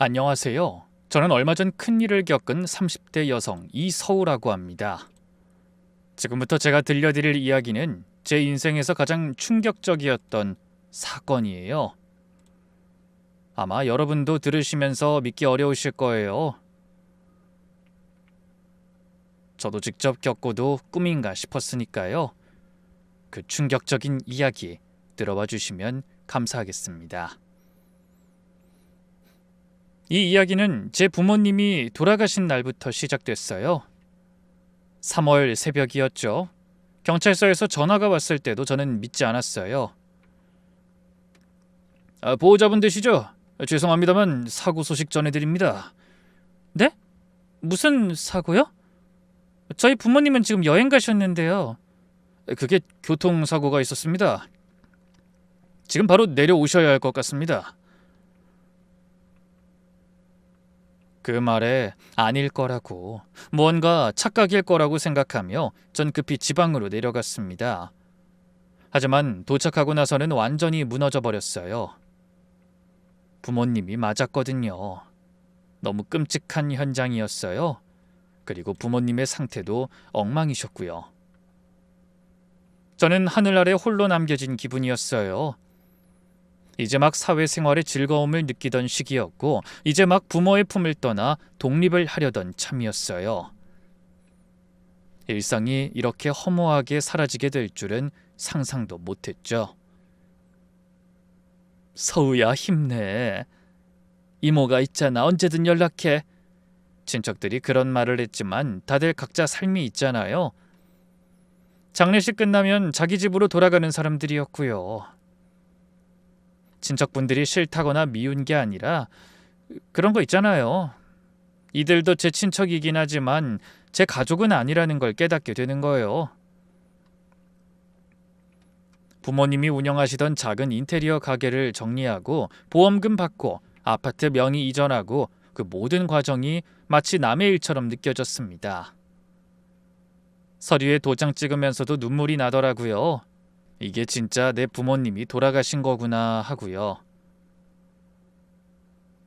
안녕하세요. 저는 얼마 전 큰일을 겪은 30대 여성 이서우라고 합니다. 지금부터 제가 들려드릴 이야기는 제 인생에서 가장 충격적이었던 사건이에요. 아마 여러분도 들으시면서 믿기 어려우실 거예요. 저도 직접 겪고도 꿈인가 싶었으니까요. 그 충격적인 이야기 들어봐 주시면 감사하겠습니다. 이 이야기는 제 부모님이 돌아가신 날부터 시작됐어요. 3월 새벽이었죠. 경찰서에서 전화가 왔을 때도 저는 믿지 않았어요. 보호자분 되시죠? 죄송합니다만 사고 소식 전해드립니다. 네? 무슨 사고요? 저희 부모님은 지금 여행 가셨는데요. 그게 교통사고가 있었습니다. 지금 바로 내려오셔야 할 것 같습니다. 그 말에 아닐 거라고, 무언가 착각일 거라고 생각하며 전 급히 지방으로 내려갔습니다. 하지만 도착하고 나서는 완전히 무너져 버렸어요. 부모님이 맞았거든요. 너무 끔찍한 현장이었어요. 그리고 부모님의 상태도 엉망이셨고요. 저는 하늘 아래 홀로 남겨진 기분이었어요. 이제 막 사회생활의 즐거움을 느끼던 시기였고 이제 막 부모의 품을 떠나 독립을 하려던 참이었어요. 일상이 이렇게 허무하게 사라지게 될 줄은 상상도 못했죠. 서우야, 힘내. 이모가 있잖아. 언제든 연락해. 친척들이 그런 말을 했지만 다들 각자 삶이 있잖아요. 장례식 끝나면 자기 집으로 돌아가는 사람들이었고요. 친척분들이 싫다거나 미운 게 아니라 그런 거 있잖아요. 이들도 제 친척이긴 하지만 제 가족은 아니라는 걸 깨닫게 되는 거예요. 부모님이 운영하시던 작은 인테리어 가게를 정리하고 보험금 받고 아파트 명의 이전하고 그 모든 과정이 마치 남의 일처럼 느껴졌습니다. 서류에 도장 찍으면서도 눈물이 나더라고요. 이게 진짜 내 부모님이 돌아가신 거구나 하고요.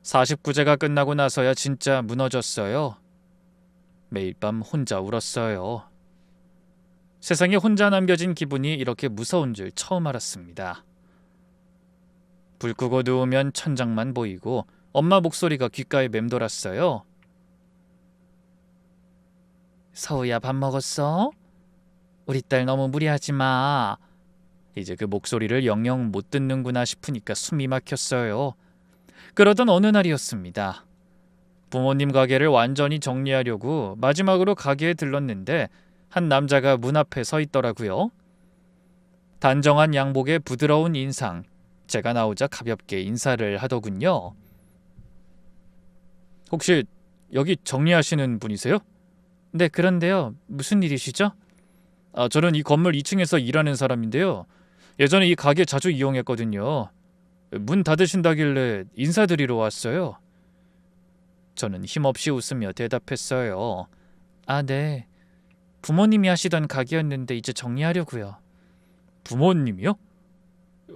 49제가 끝나고 나서야 진짜 무너졌어요. 매일 밤 혼자 울었어요. 세상에 혼자 남겨진 기분이 이렇게 무서운 줄 처음 알았습니다. 불 끄고 누우면 천장만 보이고 엄마 목소리가 귓가에 맴돌았어요. 서우야, 밥 먹었어? 우리 딸 너무 무리하지 마. 이제 그 목소리를 영영 못 듣는구나 싶으니까 숨이 막혔어요. 그러던 어느 날이었습니다. 부모님 가게를 완전히 정리하려고 마지막으로 가게에 들렀는데 한 남자가 문 앞에 서 있더라고요. 단정한 양복에 부드러운 인상, 제가 나오자 가볍게 인사를 하더군요. 혹시 여기 정리하시는 분이세요? 네, 그런데요. 무슨 일이시죠? 저는 이 건물 2층에서 일하는 사람인데요. 예전에 이 가게 자주 이용했거든요. 문 닫으신다길래 인사드리러 왔어요. 저는 힘없이 웃으며 대답했어요. 네. 부모님이 하시던 가게였는데 이제 정리하려고요. 부모님이요?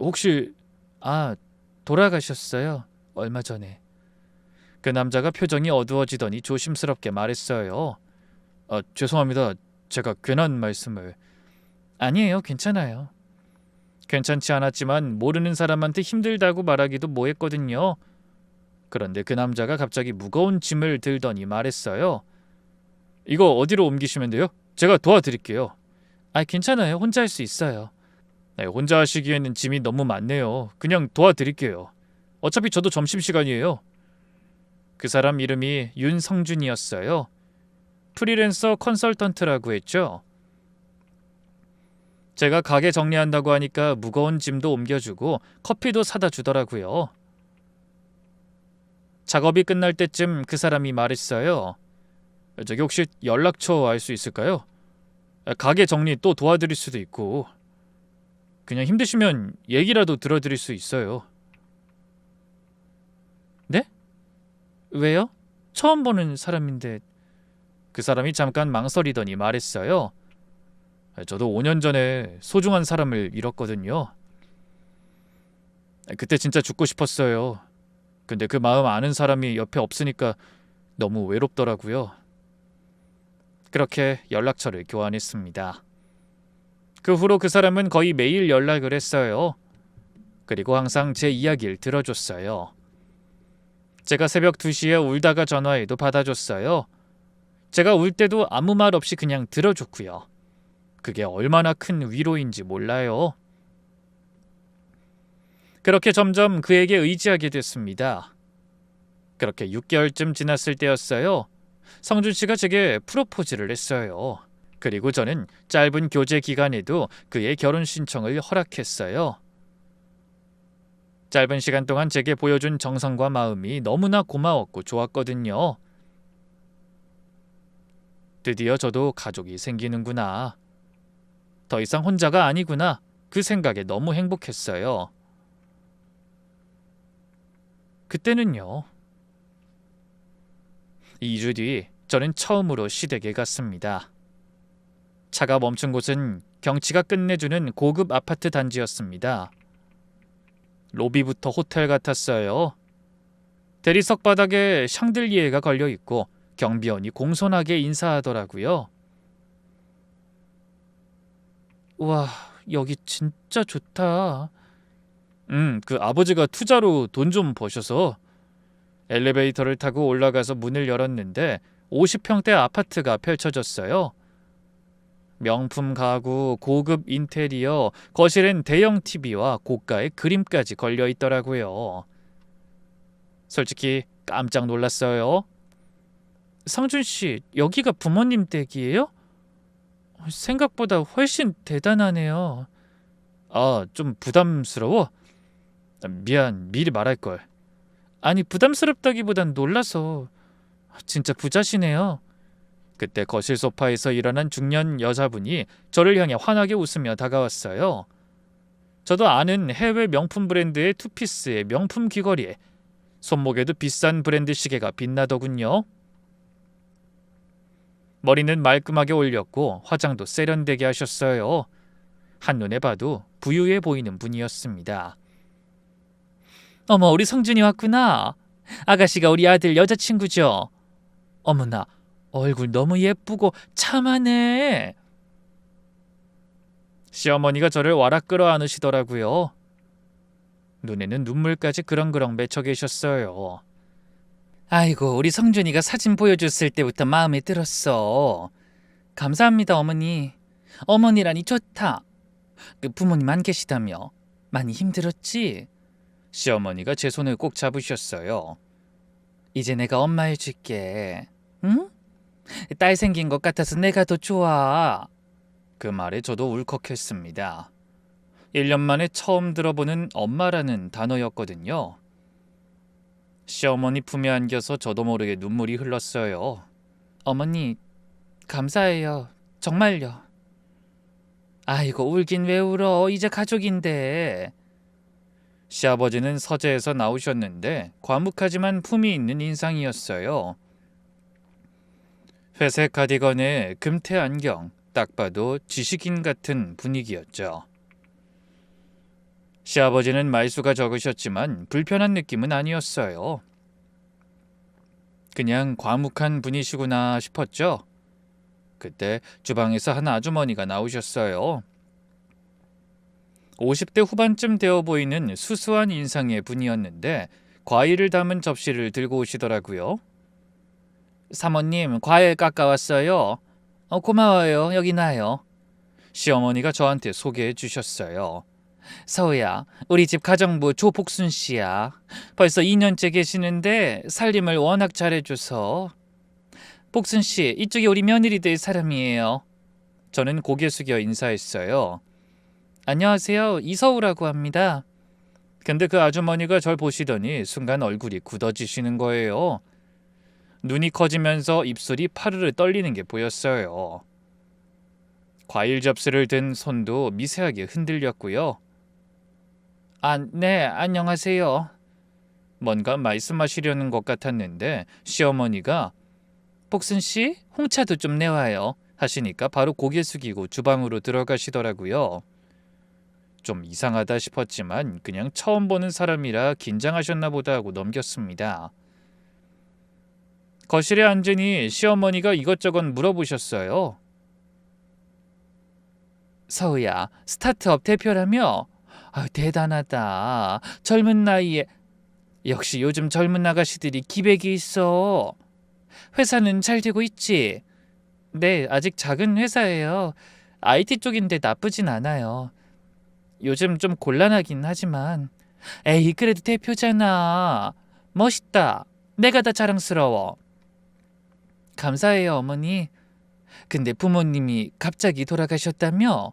혹시 돌아가셨어요. 얼마 전에. 그 남자가 표정이 어두워지더니 조심스럽게 말했어요. 죄송합니다. 제가 괜한 말씀을. 아니에요. 괜찮아요. 괜찮지 않았지만 모르는 사람한테 힘들다고 말하기도 뭐했거든요. 그런데 그 남자가 갑자기 무거운 짐을 들더니 말했어요. 이거 어디로 옮기시면 돼요? 제가 도와드릴게요. 괜찮아요. 혼자 할 수 있어요. 네, 혼자 하시기에는 짐이 너무 많네요. 그냥 도와드릴게요. 어차피 저도 점심시간이에요. 그 사람 이름이 윤성준이었어요. 프리랜서 컨설턴트라고 했죠. 제가 가게 정리한다고 하니까 무거운 짐도 옮겨주고 커피도 사다 주더라고요. 작업이 끝날 때쯤 그 사람이 말했어요. 저기 혹시 연락처 알 수 있을까요? 가게 정리 또 도와드릴 수도 있고 그냥 힘드시면 얘기라도 들어드릴 수 있어요. 네? 왜요? 처음 보는 사람인데. 그 사람이 잠깐 망설이더니 말했어요. 저도 5년 전에 소중한 사람을 잃었거든요. 그때 진짜 죽고 싶었어요. 근데 그 마음 아는 사람이 옆에 없으니까 너무 외롭더라고요. 그렇게 연락처를 교환했습니다. 그 후로 그 사람은 거의 매일 연락을 했어요. 그리고 항상 제 이야기를 들어줬어요. 제가 새벽 2시에 울다가 전화해도 받아줬어요. 제가 울 때도 아무 말 없이 그냥 들어줬고요. 그게 얼마나 큰 위로인지 몰라요. 그렇게 점점 그에게 의지하게 됐습니다. 그렇게 6개월쯤 지났을 때였어요. 성준 씨가 제게 프로포즈를 했어요. 그리고 저는 짧은 교제 기간에도 그의 결혼 신청을 허락했어요. 짧은 시간 동안 제게 보여준 정성과 마음이 너무나 고마웠고 좋았거든요. 드디어 저도 가족이 생기는구나. 더 이상 혼자가 아니구나. 그 생각에 너무 행복했어요. 그때는요. 2주 뒤 저는 처음으로 시댁에 갔습니다. 차가 멈춘 곳은 경치가 끝내주는 고급 아파트 단지였습니다. 로비부터 호텔 같았어요. 대리석 바닥에 샹들리에가 걸려있고 경비원이 공손하게 인사하더라고요. 우와, 여기 진짜 좋다. 그 아버지가 투자로 돈 좀 버셔서. 엘리베이터를 타고 올라가서 문을 열었는데 50평대 아파트가 펼쳐졌어요. 명품 가구, 고급 인테리어, 거실엔 대형 TV와 고가의 그림까지 걸려 있더라고요. 솔직히 깜짝 놀랐어요. 상준 씨, 여기가 부모님 댁이에요? 생각보다 훨씬 대단하네요. 아, 좀 부담스러워? 미안, 미리 말할걸. 아니, 부담스럽다기보단 놀라서. 진짜 부자시네요. 그때 거실 소파에서 일어난 중년 여자분이 저를 향해 환하게 웃으며 다가왔어요. 저도 아는 해외 명품 브랜드의 투피스에 명품 귀걸이에 손목에도 비싼 브랜드 시계가 빛나더군요. 머리는 말끔하게 올렸고 화장도 세련되게 하셨어요. 한눈에 봐도 부유해 보이는 분이었습니다. 어머, 우리 성준이 왔구나. 아가씨가 우리 아들 여자친구죠? 어머나, 얼굴 너무 예쁘고 참하네. 시어머니가 저를 와락 끌어안으시더라고요. 눈에는 눈물까지 그렁그렁 맺혀 계셨어요. 아이고, 우리 성준이가 사진 보여줬을 때부터 마음에 들었어. 감사합니다, 어머니. 어머니라니 좋다. 그 부모님 안 계시다며 많이 힘들었지? 시어머니가 제 손을 꼭 잡으셨어요. 이제 내가 엄마 해줄게. 응? 딸 생긴 것 같아서 내가 더 좋아. 그 말에 저도 울컥했습니다. 1년 만에 처음 들어보는 엄마라는 단어였거든요. 시어머니 품에 안겨서 저도 모르게 눈물이 흘렀어요. 어머니, 감사해요. 정말요. 아이고, 울긴 왜 울어. 이제 가족인데. 시아버지는 서재에서 나오셨는데 과묵하지만 품이 있는 인상이었어요. 회색 카디건에 금태 안경, 딱 봐도 지식인 같은 분위기였죠. 시아버지는 말수가 적으셨지만 불편한 느낌은 아니었어요. 그냥 과묵한 분이시구나 싶었죠. 그때 주방에서 한 아주머니가 나오셨어요. 50대 후반쯤 되어 보이는 수수한 인상의 분이었는데 과일을 담은 접시를 들고 오시더라고요. 사모님, 과일 깎아왔어요. 고마워요. 여기 놔요. 시어머니가 저한테 소개해 주셨어요. 서우야, 우리 집 가정부 조복순 씨야. 벌써 2년째 계시는데 살림을 워낙 잘해줘서. 복순 씨, 이쪽이 우리 며느리 될 사람이에요. 저는 고개 숙여 인사했어요. 안녕하세요. 이서우라고 합니다. 근데 그 아주머니가 절 보시더니 순간 얼굴이 굳어지시는 거예요. 눈이 커지면서 입술이 파르르 떨리는 게 보였어요. 과일 접시를 든 손도 미세하게 흔들렸고요. 아, 네, 안녕하세요. 뭔가 말씀하시려는 것 같았는데 시어머니가 복순 씨, 홍차도 좀 내와요 하시니까 바로 고개 숙이고 주방으로 들어가시더라고요. 좀 이상하다 싶었지만 그냥 처음 보는 사람이라 긴장하셨나 보다 하고 넘겼습니다. 거실에 앉으니 시어머니가 이것저것 물어보셨어요. 서우야, 스타트업 대표라며? 대단하다. 젊은 나이에. 역시 요즘 젊은 아가씨들이 기백이 있어. 회사는 잘 되고 있지? 네, 아직 작은 회사예요. IT 쪽인데 나쁘진 않아요. 요즘 좀 곤란하긴 하지만. 에이, 그래도 대표잖아. 멋있다. 내가 다 자랑스러워. 감사해요, 어머니. 근데 부모님이 갑자기 돌아가셨다며?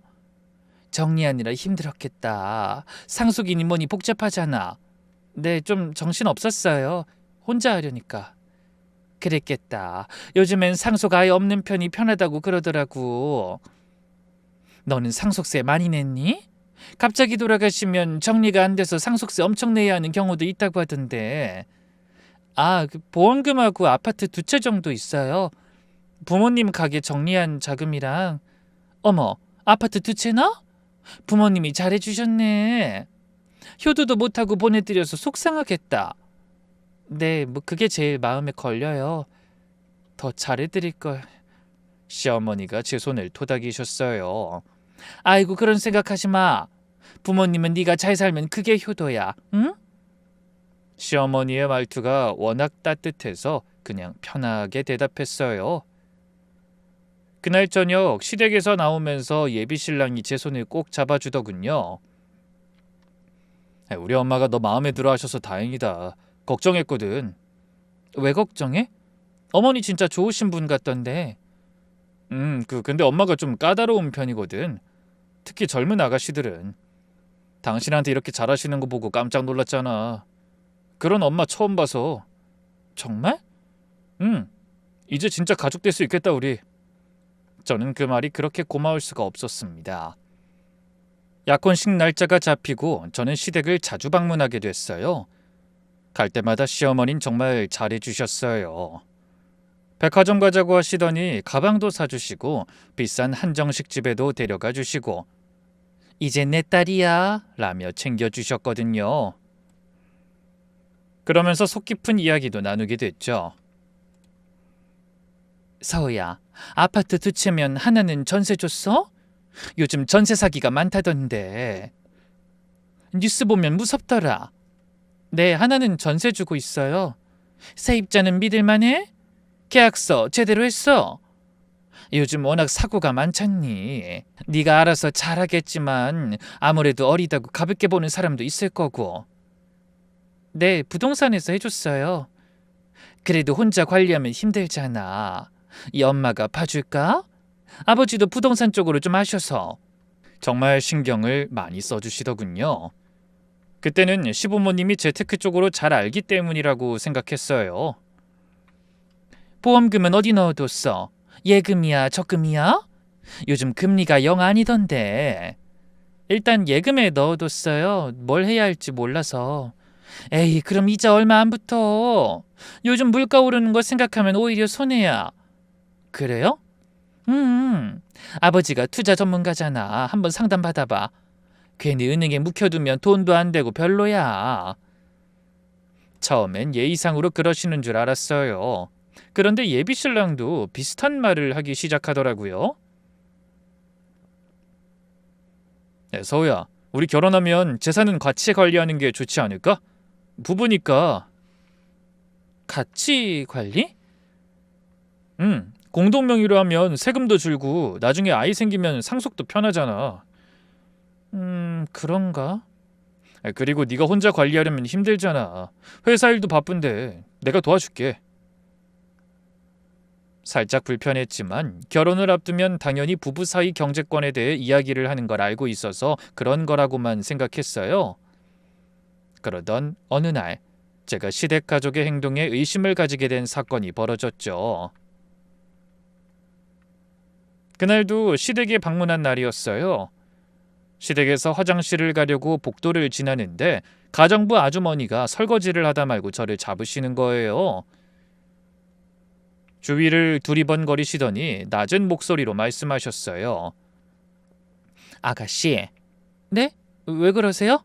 정리하느라 힘들었겠다. 상속이니 뭐니 복잡하잖아. 네, 좀 정신 없었어요. 혼자 하려니까. 그랬겠다. 요즘엔 상속 아예 없는 편이 편하다고 그러더라고. 너는 상속세 많이 냈니? 갑자기 돌아가시면 정리가 안 돼서 상속세 엄청 내야 하는 경우도 있다고 하던데. 그 보험금하고 아파트 2채 정도 있어요. 부모님 가게 정리한 자금이랑. 어머, 아파트 2채나? 부모님이 잘해주셨네. 효도도 못하고 보내드려서 속상하겠다. 네, 뭐 그게 제일 마음에 걸려요. 더 잘해드릴걸. 시어머니가 제 손을 토닥이셨어요. 아이고, 그런 생각하지 마. 부모님은 네가 잘 살면 그게 효도야. 응? 시어머니의 말투가 워낙 따뜻해서 그냥 편하게 대답했어요. 그날 저녁 시댁에서 나오면서 예비 신랑이 제 손을 꼭 잡아주더군요. 우리 엄마가 너 마음에 들어 하셔서 다행이다. 걱정했거든. 왜 걱정해? 어머니 진짜 좋으신 분 같던데. 근데 엄마가 좀 까다로운 편이거든. 특히 젊은 아가씨들은. 당신한테 이렇게 잘하시는 거 보고 깜짝 놀랐잖아. 그런 엄마 처음 봐서. 정말? 이제 진짜 가족 될 수 있겠다 우리. 저는 그 말이 그렇게 고마울 수가 없었습니다. 약혼식 날짜가 잡히고 저는 시댁을 자주 방문하게 됐어요. 갈 때마다 시어머니는 정말 잘해주셨어요. 백화점 가자고 하시더니 가방도 사주시고 비싼 한정식 집에도 데려가 주시고 이제 내 딸이야 라며 챙겨주셨거든요. 그러면서 속 깊은 이야기도 나누게 됐죠. 서우야, 아파트 2채면 하나는 전세 줬어? 요즘 전세 사기가 많다던데. 뉴스 보면 무섭더라. 네, 하나는 전세 주고 있어요. 세입자는 믿을만해? 계약서 제대로 했어? 요즘 워낙 사고가 많잖니. 네가 알아서 잘하겠지만 아무래도 어리다고 가볍게 보는 사람도 있을 거고. 네, 부동산에서 해줬어요. 그래도 혼자 관리하면 힘들잖아. 이 엄마가 봐줄까? 아버지도 부동산 쪽으로 좀 아셔서. 정말 신경을 많이 써주시더군요. 그때는 시부모님이 재테크 쪽으로 잘 알기 때문이라고 생각했어요. 보험금은 어디 넣어뒀어? 예금이야, 적금이야? 요즘 금리가 영 아니던데. 일단 예금에 넣어뒀어요. 뭘 해야 할지 몰라서. 에이, 그럼 이자 얼마 안 붙어. 요즘 물가 오르는 거 생각하면 오히려 손해야. 그래요? 아버지가 투자 전문가잖아. 한번 상담 받아봐. 괜히 은행에 묵혀두면 돈도 안 되고 별로야. 처음엔 예의상으로 그러시는 줄 알았어요. 그런데 예비 신랑도 비슷한 말을 하기 시작하더라고요. 서우야, 우리 결혼하면 재산은 같이 관리하는 게 좋지 않을까? 부부니까. 같이 관리? 공동 명의로 하면 세금도 줄고 나중에 아이 생기면 상속도 편하잖아. 그런가? 그리고 네가 혼자 관리하려면 힘들잖아. 회사 일도 바쁜데 내가 도와줄게. 살짝 불편했지만 결혼을 앞두면 당연히 부부 사이 경제권에 대해 이야기를 하는 걸 알고 있어서 그런 거라고만 생각했어요. 그러던 어느 날 제가 시댁 가족의 행동에 의심을 가지게 된 사건이 벌어졌죠. 그날도 시댁에 방문한 날이었어요. 시댁에서 화장실을 가려고 복도를 지나는데 가정부 아주머니가 설거지를 하다 말고 저를 잡으시는 거예요. 주위를 두리번거리시더니 낮은 목소리로 말씀하셨어요. 아가씨. 네? 왜 그러세요?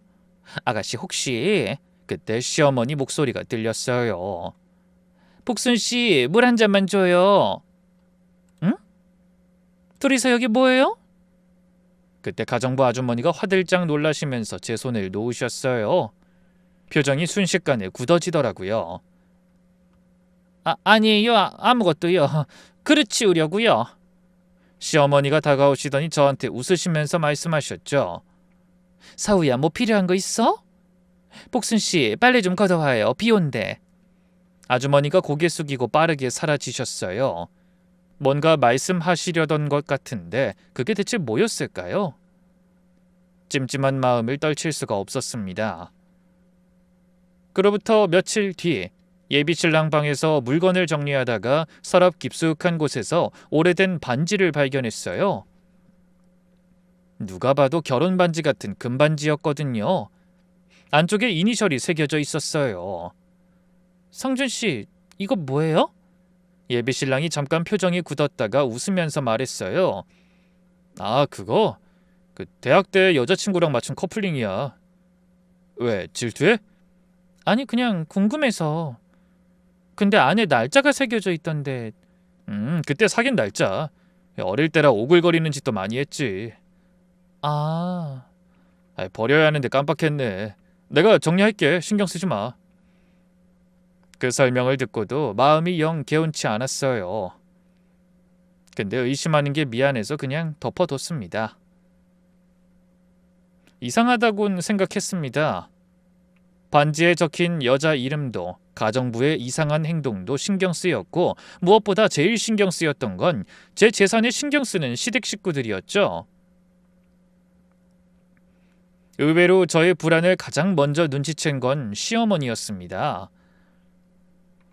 아가씨 혹시 그때 시어머니 목소리가 들렸어요. 복순 씨, 물 한 잔만 줘요. 응? 둘이서 여기 뭐해요? 그때 가정부 아주머니가 화들짝 놀라시면서 제 손을 놓으셨어요. 표정이 순식간에 굳어지더라고요. 아니에요. 아무것도요. 그릇 치우려고요. 시어머니가 다가오시더니 저한테 웃으시면서 말씀하셨죠. 사우야, 뭐 필요한 거 있어? 복순 씨, 빨래 좀 걷어와요. 비 온대. 아주머니가 고개 숙이고 빠르게 사라지셨어요. 뭔가 말씀하시려던 것 같은데 그게 대체 뭐였을까요? 찜찜한 마음을 떨칠 수가 없었습니다. 그로부터 며칠 뒤 예비신랑 방에서 물건을 정리하다가 서랍 깊숙한 곳에서 오래된 반지를 발견했어요. 누가 봐도 결혼 반지 같은 금반지였거든요. 안쪽에 이니셜이 새겨져 있었어요. 성준 씨, 이거 뭐예요? 예비신랑이 잠깐 표정이 굳었다가 웃으면서 말했어요. 아, 그거? 그 대학 때 여자친구랑 맞춘 커플링이야. 왜, 질투해? 아니, 그냥 궁금해서. 근데 안에 날짜가 새겨져 있던데. 그때 사귄 날짜. 어릴 때라 오글거리는 짓도 많이 했지. 아, 버려야 하는데 깜빡했네. 내가 정리할게. 신경 쓰지 마. 그 설명을 듣고도 마음이 영 개운치 않았어요. 근데 의심하는 게 미안해서 그냥 덮어뒀습니다. 이상하다곤 생각했습니다. 반지에 적힌 여자 이름도 가정부의 이상한 행동도 신경 쓰였고 무엇보다 제일 신경 쓰였던 건 제 재산에 신경 쓰는 시댁 식구들이었죠. 의외로 저의 불안을 가장 먼저 눈치챈 건 시어머니였습니다.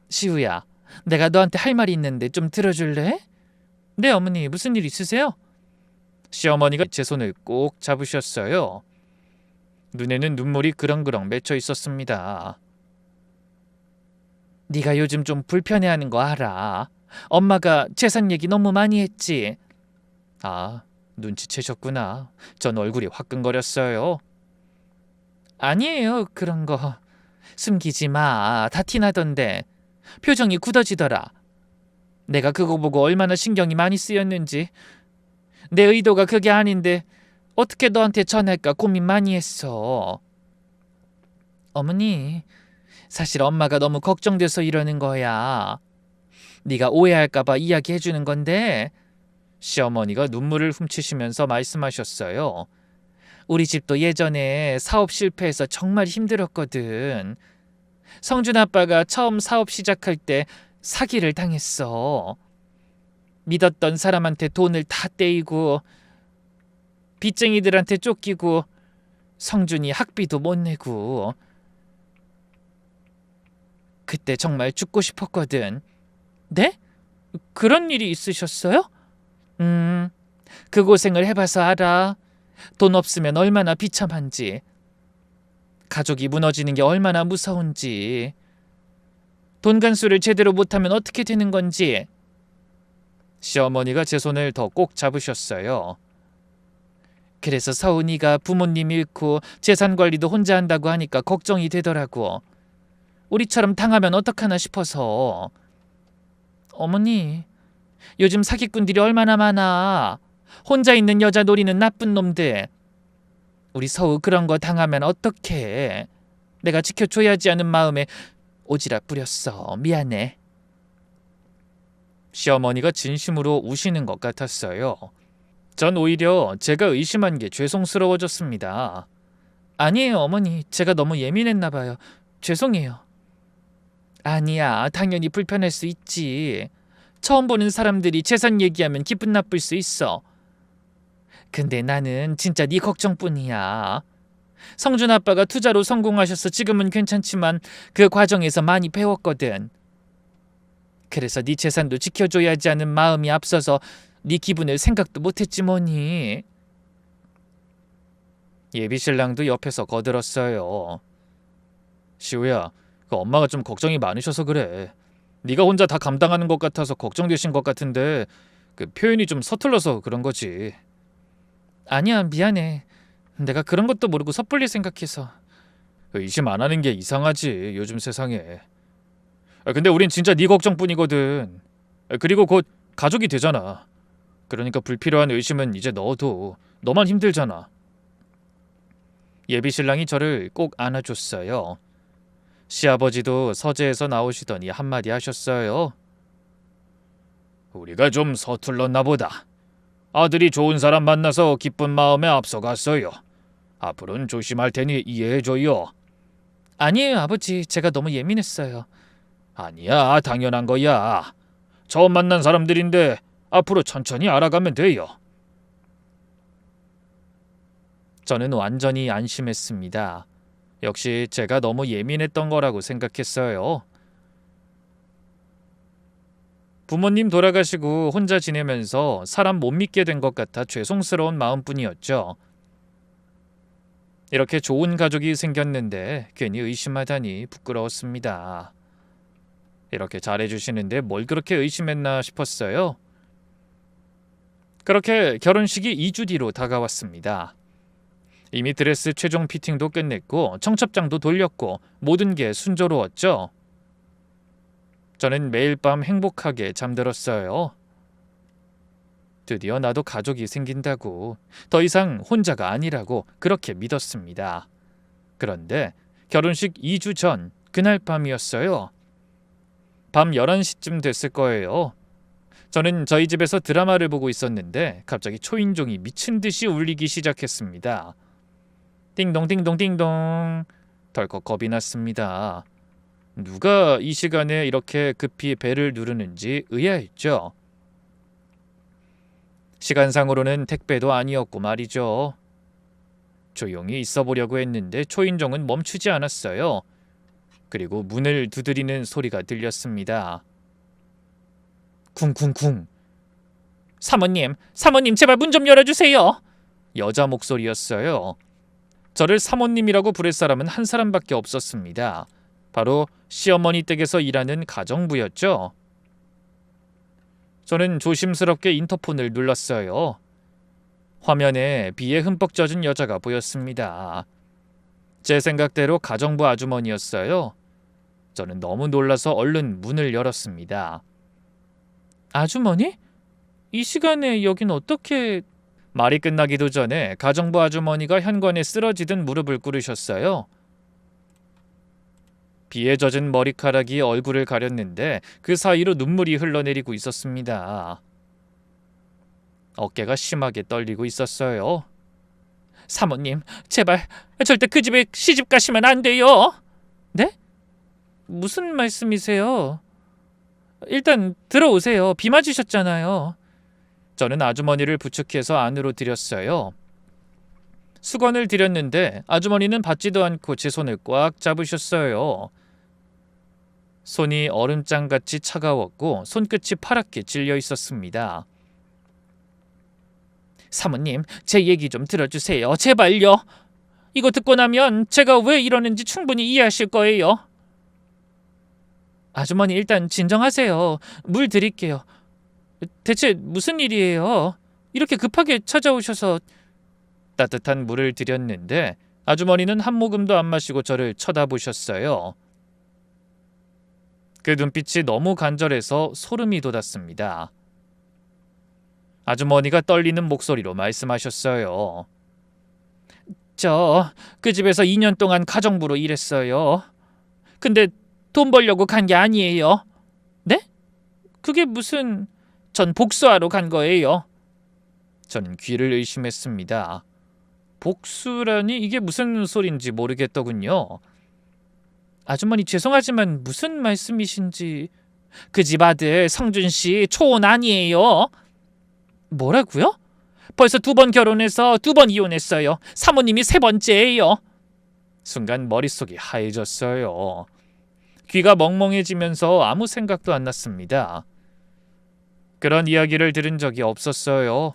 시우야, 내가 너한테 할 말이 있는데 좀 들어줄래? 네, 어머니, 무슨 일 있으세요? 시어머니가 제 손을 꼭 잡으셨어요. 눈에는 눈물이 그렁그렁 맺혀 있었습니다. 네가 요즘 좀 불편해하는 거 알아. 엄마가 재산 얘기 너무 많이 했지. 아, 눈치채셨구나. 전 얼굴이 화끈거렸어요. 아니에요, 그런 거. 숨기지 마. 다 티나던데. 표정이 굳어지더라. 내가 그거 보고 얼마나 신경이 많이 쓰였는지. 내 의도가 그게 아닌데 어떻게 너한테 전할까 고민 많이 했어. 어머니, 사실 엄마가 너무 걱정돼서 이러는 거야. 네가 오해할까 봐 이야기해주는 건데. 시어머니가 눈물을 훔치시면서 말씀하셨어요. 우리 집도 예전에 사업 실패해서 정말 힘들었거든. 성준 아빠가 처음 사업 시작할 때 사기를 당했어. 믿었던 사람한테 돈을 다 떼이고 빚쟁이들한테 쫓기고 성준이 학비도 못 내고. 그때 정말 죽고 싶었거든. 네? 그런 일이 있으셨어요? 그 고생을 해봐서 알아. 돈 없으면 얼마나 비참한지. 가족이 무너지는 게 얼마나 무서운지. 돈 간수를 제대로 못하면 어떻게 되는 건지. 시어머니가 제 손을 더 꼭 잡으셨어요. 그래서 서운이가 부모님 잃고 재산 관리도 혼자 한다고 하니까 걱정이 되더라고. 우리처럼 당하면 어떡하나 싶어서. 어머니, 요즘 사기꾼들이 얼마나 많아. 혼자 있는 여자 노리는 나쁜 놈들. 우리 서우 그런 거 당하면 어떡해. 내가 지켜줘야지 하는 마음에 오지랖 부렸어. 미안해. 시어머니가 진심으로 우시는 것 같았어요. 전 오히려 제가 의심한 게 죄송스러워졌습니다. 아니에요, 어머니. 제가 너무 예민했나 봐요. 죄송해요. 아니야, 당연히 불편할 수 있지. 처음 보는 사람들이 재산 얘기하면 기분 나쁠 수 있어. 근데 나는 진짜 네 걱정뿐이야. 성준 아빠가 투자로 성공하셔서 지금은 괜찮지만 그 과정에서 많이 배웠거든. 그래서 네 재산도 지켜줘야지 하는 마음이 앞서서 네 기분을 생각도 못했지 뭐니. 예비신랑도 옆에서 거들었어요. 시우야, 그 엄마가 좀 걱정이 많으셔서 그래. 네가 혼자 다 감당하는 것 같아서 걱정되신 것 같은데 그 표현이 좀 서툴러서 그런 거지. 아니야, 미안해. 내가 그런 것도 모르고 섣불리 생각해서. 의심 안 하는 게 이상하지, 요즘 세상에. 근데 우린 진짜 네 걱정뿐이거든. 그리고 곧 가족이 되잖아. 그러니까 불필요한 의심은 이제 넣어도 너만 힘들잖아. 예비 신랑이 저를 꼭 안아줬어요. 시아버지도 서재에서 나오시더니 한마디 하셨어요. 우리가 좀 서툴렀나 보다. 아들이 좋은 사람 만나서 기쁜 마음에 앞서갔어요. 앞으로는 조심할 테니 이해해줘요. 아니에요, 아버지. 제가 너무 예민했어요. 아니야, 당연한 거야. 처음 만난 사람들인데 앞으로 천천히 알아가면 돼요. 저는 완전히 안심했습니다. 역시 제가 너무 예민했던 거라고 생각했어요. 부모님 돌아가시고 혼자 지내면서 사람 못 믿게 된 것 같아 죄송스러운 마음뿐이었죠. 이렇게 좋은 가족이 생겼는데 괜히 의심하다니 부끄러웠습니다. 이렇게 잘해주시는데 뭘 그렇게 의심했나 싶었어요. 그렇게 결혼식이 2주 뒤로 다가왔습니다. 이미 드레스 최종 피팅도 끝냈고 청첩장도 돌렸고 모든 게 순조로웠죠. 저는 매일 밤 행복하게 잠들었어요. 드디어 나도 가족이 생긴다고, 더 이상 혼자가 아니라고 그렇게 믿었습니다. 그런데 결혼식 2주 전 그날 밤이었어요. 밤 11시쯤 됐을 거예요. 저는 저희 집에서 드라마를 보고 있었는데 갑자기 초인종이 미친 듯이 울리기 시작했습니다. 띵동 띵동 띵동. 덜컥 겁이 났습니다. 누가 이 시간에 이렇게 급히 벨을 누르는지 의아했죠. 시간상으로는 택배도 아니었고 말이죠. 조용히 있어 보려고 했는데 초인종은 멈추지 않았어요. 그리고 문을 두드리는 소리가 들렸습니다. 쿵쿵쿵. 사모님, 사모님 제발 문 좀 열어주세요. 여자 목소리였어요. 저를 사모님이라고 부를 사람은 한 사람밖에 없었습니다. 바로 시어머니 댁에서 일하는 가정부였죠. 저는 조심스럽게 인터폰을 눌렀어요. 화면에 비에 흠뻑 젖은 여자가 보였습니다. 제 생각대로 가정부 아주머니였어요. 저는 너무 놀라서 얼른 문을 열었습니다. 아주머니? 이 시간에 여긴 어떻게... 말이 끝나기도 전에 가정부 아주머니가 현관에 쓰러지듯 무릎을 꿇으셨어요. 비에 젖은 머리카락이 얼굴을 가렸는데 그 사이로 눈물이 흘러내리고 있었습니다. 어깨가 심하게 떨리고 있었어요. 사모님, 제발 절대 그 집에 시집 가시면 안 돼요. 네? 무슨 말씀이세요? 일단 들어오세요. 비 맞으셨잖아요. 저는 아주머니를 부축해서 안으로 들였어요. 수건을 드렸는데 아주머니는 받지도 않고 제 손을 꽉 잡으셨어요. 손이 얼음장같이 차가웠고 손끝이 파랗게 찔려 있었습니다. 사모님, 제 얘기 좀 들어주세요. 제발요. 이거 듣고 나면 제가 왜 이러는지 충분히 이해하실 거예요. 아주머니 일단 진정하세요. 물 드릴게요. 대체 무슨 일이에요? 이렇게 급하게 찾아오셔서... 따뜻한 물을 드렸는데 아주머니는 한 모금도 안 마시고 저를 쳐다보셨어요. 그 눈빛이 너무 간절해서 소름이 돋았습니다. 아주머니가 떨리는 목소리로 말씀하셨어요. 저 그 집에서 2년 동안 가정부로 일했어요. 근데 돈 벌려고 간 게 아니에요. 네? 그게 무슨... 전 복수하러 간 거예요. 저는 귀를 의심했습니다. 복수라니 이게 무슨 소린지 모르겠더군요. 아주머니 죄송하지만 무슨 말씀이신지... 그 집 아들 성준씨 초혼 아니에요. 뭐라고요? 벌써 2번 결혼해서 2번 이혼했어요. 사모님이 3번째예요. 순간 머릿속이 하얘졌어요. 귀가 멍멍해지면서 아무 생각도 안 났습니다. 그런 이야기를 들은 적이 없었어요.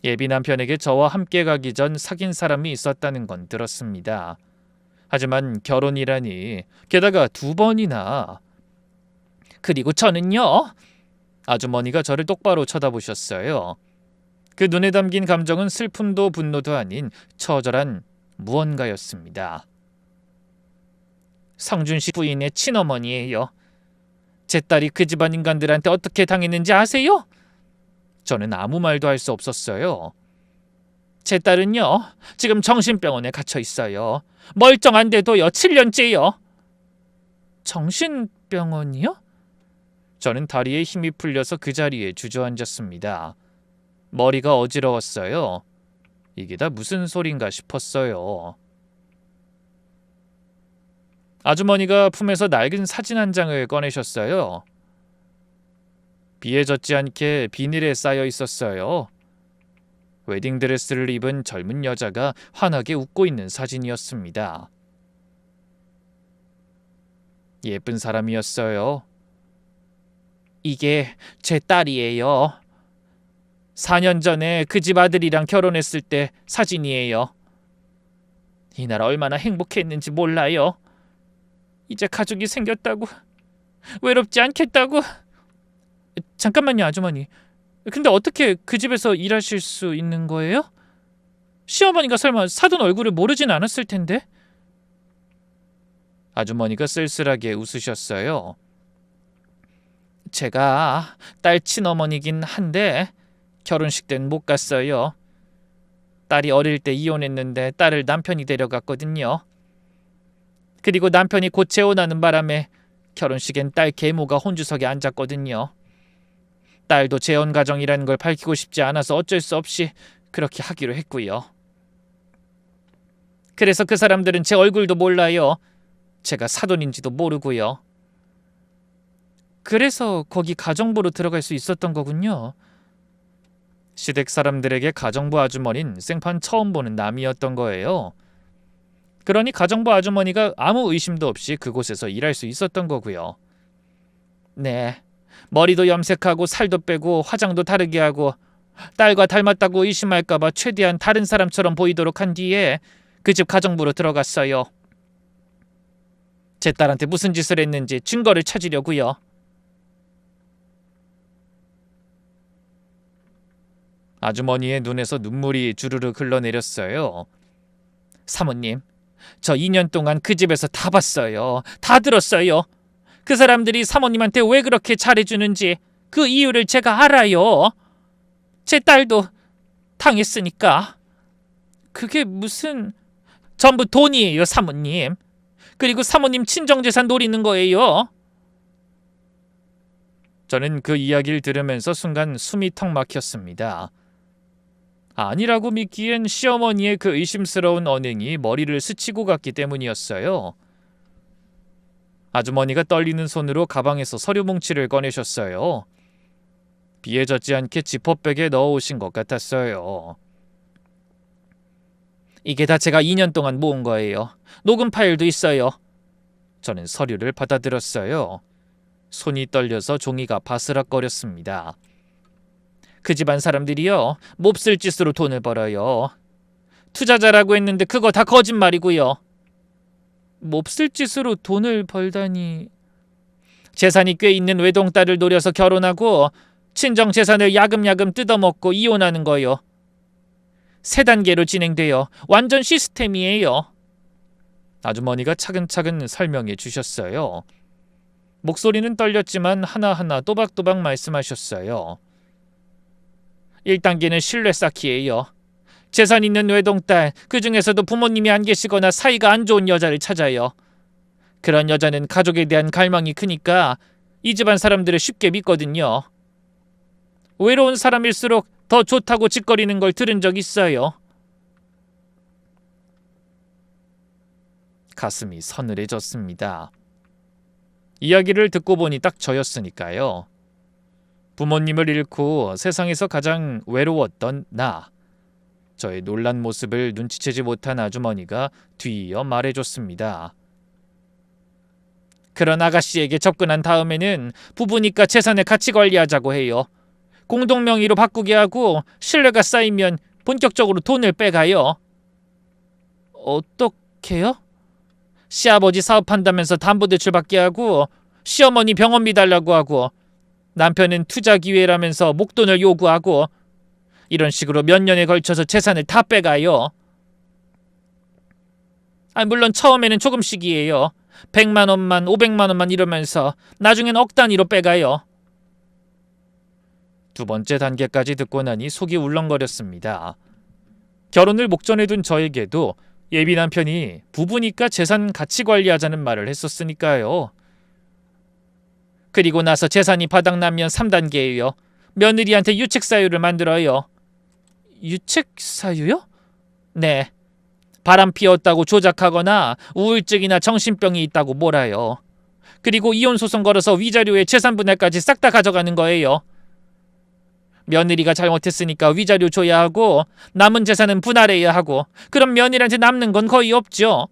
예비 남편에게 저와 함께 가기 전 사귄 사람이 있었다는 건 들었습니다. 하지만 결혼이라니, 게다가 2번이나. 그리고 저는요. 아주머니가 저를 똑바로 쳐다보셨어요. 그 눈에 담긴 감정은 슬픔도 분노도 아닌 처절한 무언가였습니다. 성준 씨 부인의 친어머니예요. 제 딸이 그 집안 인간들한테 어떻게 당했는지 아세요? 저는 아무 말도 할 수 없었어요. 제 딸은요, 지금 정신병원에 갇혀 있어요. 멀쩡한데도요, 7년째요. 정신병원이요? 저는 다리에 힘이 풀려서 그 자리에 주저앉았습니다. 머리가 어지러웠어요. 이게 다 무슨 소린가 싶었어요. 아주머니가 품에서 낡은 사진 한 장을 꺼내셨어요. 비에 젖지 않게 비닐에 쌓여 있었어요. 웨딩드레스를 입은 젊은 여자가 환하게 웃고 있는 사진이었습니다. 예쁜 사람이었어요. 이게 제 딸이에요. 4년 전에 그 집 아들이랑 결혼했을 때 사진이에요. 이날 얼마나 행복했는지 몰라요. 이제 가족이 생겼다고, 외롭지 않겠다고. 잠깐만요, 아주머니. 근데 어떻게 그 집에서 일하실 수 있는 거예요? 시어머니가 설마 사돈 얼굴을 모르진 않았을 텐데. 아주머니가 쓸쓸하게 웃으셨어요. 제가 딸 친어머니긴 한데 결혼식 때는 못 갔어요. 딸이 어릴 때 이혼했는데 딸을 남편이 데려갔거든요. 그리고 남편이 곧 재혼하는 바람에 결혼식엔 딸 계모가 혼주석에 앉았거든요. 딸도 재혼 가정이라는 걸 밝히고 싶지 않아서 어쩔 수 없이 그렇게 하기로 했고요. 그래서 그 사람들은 제 얼굴도 몰라요. 제가 사돈인지도 모르고요. 그래서 거기 가정부로 들어갈 수 있었던 거군요. 시댁 사람들에게 가정부 아주머니는 생판 처음 보는 남이었던 거예요. 그러니 가정부 아주머니가 아무 의심도 없이 그곳에서 일할 수 있었던 거고요. 네, 머리도 염색하고 살도 빼고 화장도 다르게 하고 딸과 닮았다고 의심할까봐 최대한 다른 사람처럼 보이도록 한 뒤에 그 집 가정부로 들어갔어요. 제 딸한테 무슨 짓을 했는지 증거를 찾으려고요. 아주머니의 눈에서 눈물이 주르륵 흘러내렸어요. 사모님, 저 2년 동안 그 집에서 다 봤어요. 다 들었어요. 그 사람들이 사모님한테 왜 그렇게 잘해주는지 그 이유를 제가 알아요. 제 딸도 당했으니까. 그게 무슨... 전부 돈이에요, 사모님. 그리고 사모님 친정재산 노리는 거예요. 저는 그 이야기를 들으면서 순간 숨이 턱 막혔습니다. 아니라고 믿기엔 시어머니의 그 의심스러운 언행이 머리를 스치고 갔기 때문이었어요. 아주머니가 떨리는 손으로 가방에서 서류 뭉치를 꺼내셨어요. 비에 젖지 않게 지퍼백에 넣어오신 것 같았어요. 이게 다 제가 2년 동안 모은 거예요. 녹음 파일도 있어요. 저는 서류를 받아들었어요. 손이 떨려서 종이가 바스락거렸습니다. 그 집안 사람들이요, 몹쓸 짓으로 돈을 벌어요. 투자자라고 했는데 그거 다 거짓말이고요. 몹쓸 짓으로 돈을 벌다니... 재산이 꽤 있는 외동딸을 노려서 결혼하고 친정 재산을 야금야금 뜯어먹고 이혼하는 거요. 3단계로 진행돼요. 완전 시스템이에요. 아주머니가 차근차근 설명해 주셨어요. 목소리는 떨렸지만 하나하나 또박또박 말씀하셨어요. 1단계는 신뢰 쌓기예요. 재산 있는 외동딸, 그 중에서도 부모님이 안 계시거나 사이가 안 좋은 여자를 찾아요. 그런 여자는 가족에 대한 갈망이 크니까 이 집안 사람들을 쉽게 믿거든요. 외로운 사람일수록 더 좋다고 짓거리는 걸 들은 적 있어요. 가슴이 서늘해졌습니다. 이야기를 듣고 보니 딱 저였으니까요. 부모님을 잃고 세상에서 가장 외로웠던 나. 저의 놀란 모습을 눈치채지 못한 아주머니가 뒤이어 말해줬습니다. 그런 아가씨에게 접근한 다음에는 부부니까 재산을 같이 관리하자고 해요. 공동명의로 바꾸게 하고 신뢰가 쌓이면 본격적으로 돈을 빼가요. 어떻게요? 시아버지 사업한다면서 담보대출 받게 하고 시어머니 병원비 달라고 하고 남편은 투자 기회라면서 목돈을 요구하고 이런 식으로 몇 년에 걸쳐서 재산을 다 빼가요. 물론 처음에는 조금씩이에요. 100만 원만 500만 원만 이러면서 나중엔 억 단위로 빼가요. 두 번째 단계까지 듣고 나니 속이 울렁거렸습니다. 결혼을 목전에 둔 저에게도 예비 남편이 부부니까 재산 같이 관리하자는 말을 했었으니까요. 그리고 나서 재산이 바닥나면 3단계예요. 며느리한테 유책사유를 만들어요. 유책사유요? 네. 바람 피웠다고 조작하거나 우울증이나 정신병이 있다고 몰아요. 그리고 이혼소송 걸어서 위자료에 재산분할까지 싹 다 가져가는 거예요. 며느리가 잘못했으니까 위자료 줘야 하고 남은 재산은 분할해야 하고 그럼 며느리한테 남는 건 거의 없죠.